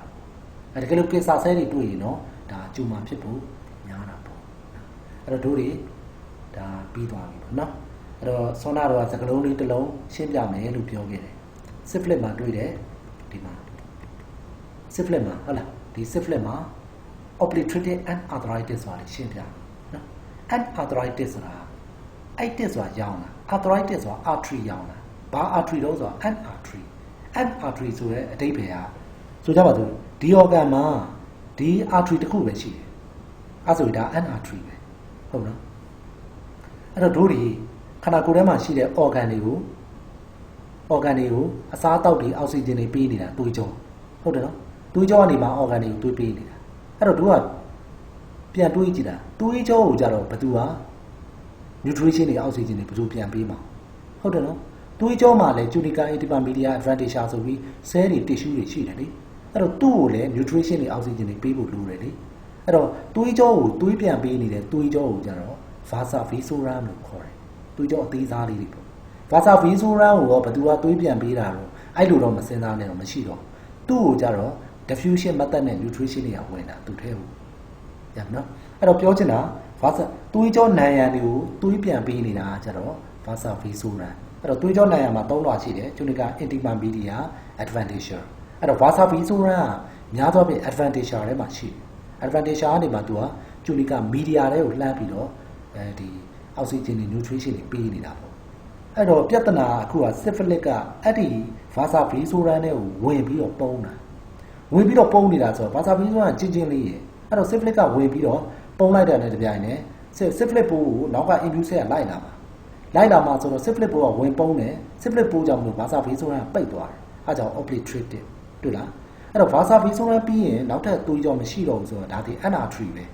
တာတကယ်လို့ကင်ဆာဆဲတွေတွေ့ရင်တော့ဒါကျူမာဖြစ်ဖို့များတာပေါ့အဲ့တော့တို့တွေဒါပြီးသွားပြီပေါ့နော်အဲ့တော့ဆောနာတော့စကလုံးလေးတစ်လုံးရှင်းပြမယ်လို့ပြောခဲ့တယ် syphilis မှာတွေ့တယ်ဒီမှာ syphilis မှာဟုတ်လားဒီ syphilis မှာ obliterative anarthritis ဆိုတာရှင်းပြနော် anarthritis ဆိုတာအဲ့တစ်ဆိုတာရောင်းတာ arthritis ဆိုတာ artery ရောင်းတာဘာ artery တော့ဆိုတာ anartery ဆိုတဲ့အဓိပ္ပာယ်ကဆိုကြပါစို့ဒီ organ မှာဒီ artery တစ်ခုပဲရှိတယ်အဲ့ဆိုဒါ anartery ပဲဟုတ်နော်အဲ့တော့တို့ဒီခန္ဓာကိုယ်ထဲမှာရှိတဲ့ organ တွေကိုအစားအသောက်တွေအောက်ဆီဂျင်တွေပေးနေတာသွေးကြောဟုတ်တယ်နော်သွေးကြောကနေမှ organ တွေကိုသွေးပေးနေတာအဲ့တော့တို့ကပြန်တွေးကြည့်တာသွေးကြောကိုကြတော့ဘယ်သူက nutrition တွေအောက်ဆီဂျင်တွေဘယ်သူပြန်ပေးမှာဟုတ်တယ်နော်သွေးကြောမှာလည်း tunica intermedia advantage ဆိုပြီး cell တွေ tissue တွေရှိတယ်လေအဲ့တော့သူ့ကိုလည်း nutrition တွေအောက်ဆီဂျင်တွေပေးဖို့လိုတယ်လေအဲ့တော့သွေးကြောကိုသွေးပြန်ပေးနေတဲ့သွေးကြောကိုကြတော့ vasa vasorum လို့ခေါ်တယ်သွေးကြောအသေးစားလေးတွေပေါ့ vasa vasorum ကိုဘယ်သူကသွေးပြန်ပေးတာတော့အဲ့လိုတော့မစင်စားနဲ့တော့မရှိတော့သူ့ကိုကြတော့ diffusion method နဲ့ nutrition တွေကဝင်တာသူထဲကိုရပြီနော်အဲ့တော့ပြောချင်တာ vasa သွေးကြောနံရံတွေကိုသွေးပြန်ပေးနေတာကြတော့ vasa vasorum အဲ့တော့သွေးကြောနံရံမှာ၃လွှာရှိတယ် tunica intermedia advantage အဲ့တော့ vasa vasorum ကများသောဖြင့် advantage ထဲမှာရှိတယ် advantage ကနေမှသူက tunica media တွေကိုလှမ်းပြီးတော့ဒီအောက်ဆီဂျင်တွေ nutrition တွေပေးနေတာပေါ့အဲ့တော့ပြဿနာအခုက syphilis ကအဲ့ဒီ vasa vasorum နဲ့ကိုဝင်ပြီးတော့ပုံးနေတာဆိုတော့ vasa vasorum ကချင်းလေးရယ်အဲ့တော့ syphilis ကဝင်ပြီးတော့ပုံးလိုက်တဲ့နဲ့တပြိုင်နက် syphilis ပိုးကိုနောက်က immune cell ကလိုက်လာမှာဆိုတော့ syphilis ပိုးကဝင်ပုံးတယ် syphilis ပိုးကြောင့်မလို့ vasa vasorum ကပိတ်သွားတယ်အဲ့ကြောင့် obliterated တွေ့လားအဲ့တော့ vasa vasorum ပြီးရင်နောက်ထပ်သွေးကြောမရှိတော့ဘူးဆိုတော့ဒါဒီ anartery ပဲ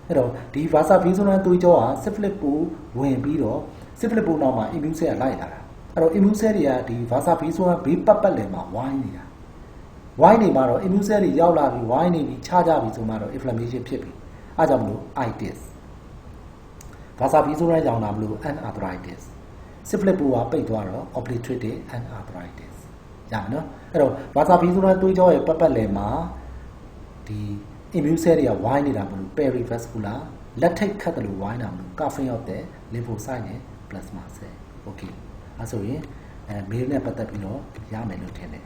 အဲ့တော့ဒီ vasa vasorum သွေးကြောက syphilis ပိုးဝင်ပြီးတော့ syphilis ပိုးနောက်မှာ immune cell ကလိုက်လာတာအဲ့တော့ immune cell တွေကဒီ vasa vasorum ဘေးပတ်လည်မှာဝိုင်းနေတာဝိုင်းနေမှာတော့ immune cell တွေရောက်လာပြီးဝိုင်းနေပြီးခြားကြပြီးဆိုမှတော့ inflammation ဖြစ်ပြီအဲ့ကြောင့်မလို့ itis vasa vasorum ကြောင့်လာမလို့ anarthritis syphilis ပိုးကပိတ်သွားတော့ obliterative anarthritis ရမယ်နော်အဲ့တော့ vasa vasorum သွေးကြောရဲ့ပတ်လည်မှာဒီ immune cell တွေကဝိုင်းနေတာမလို့ perivascular လက်ထိတ်ခတ်တယ်လို့ဝိုင်းတာမလို့ coughing of the lymphocyte နဲ့ plasma cell okay အဲ့ဆိုရင်mail နဲ့ပတ်သက်ပြီးတော့ရမယ်လို့ထင်တယ်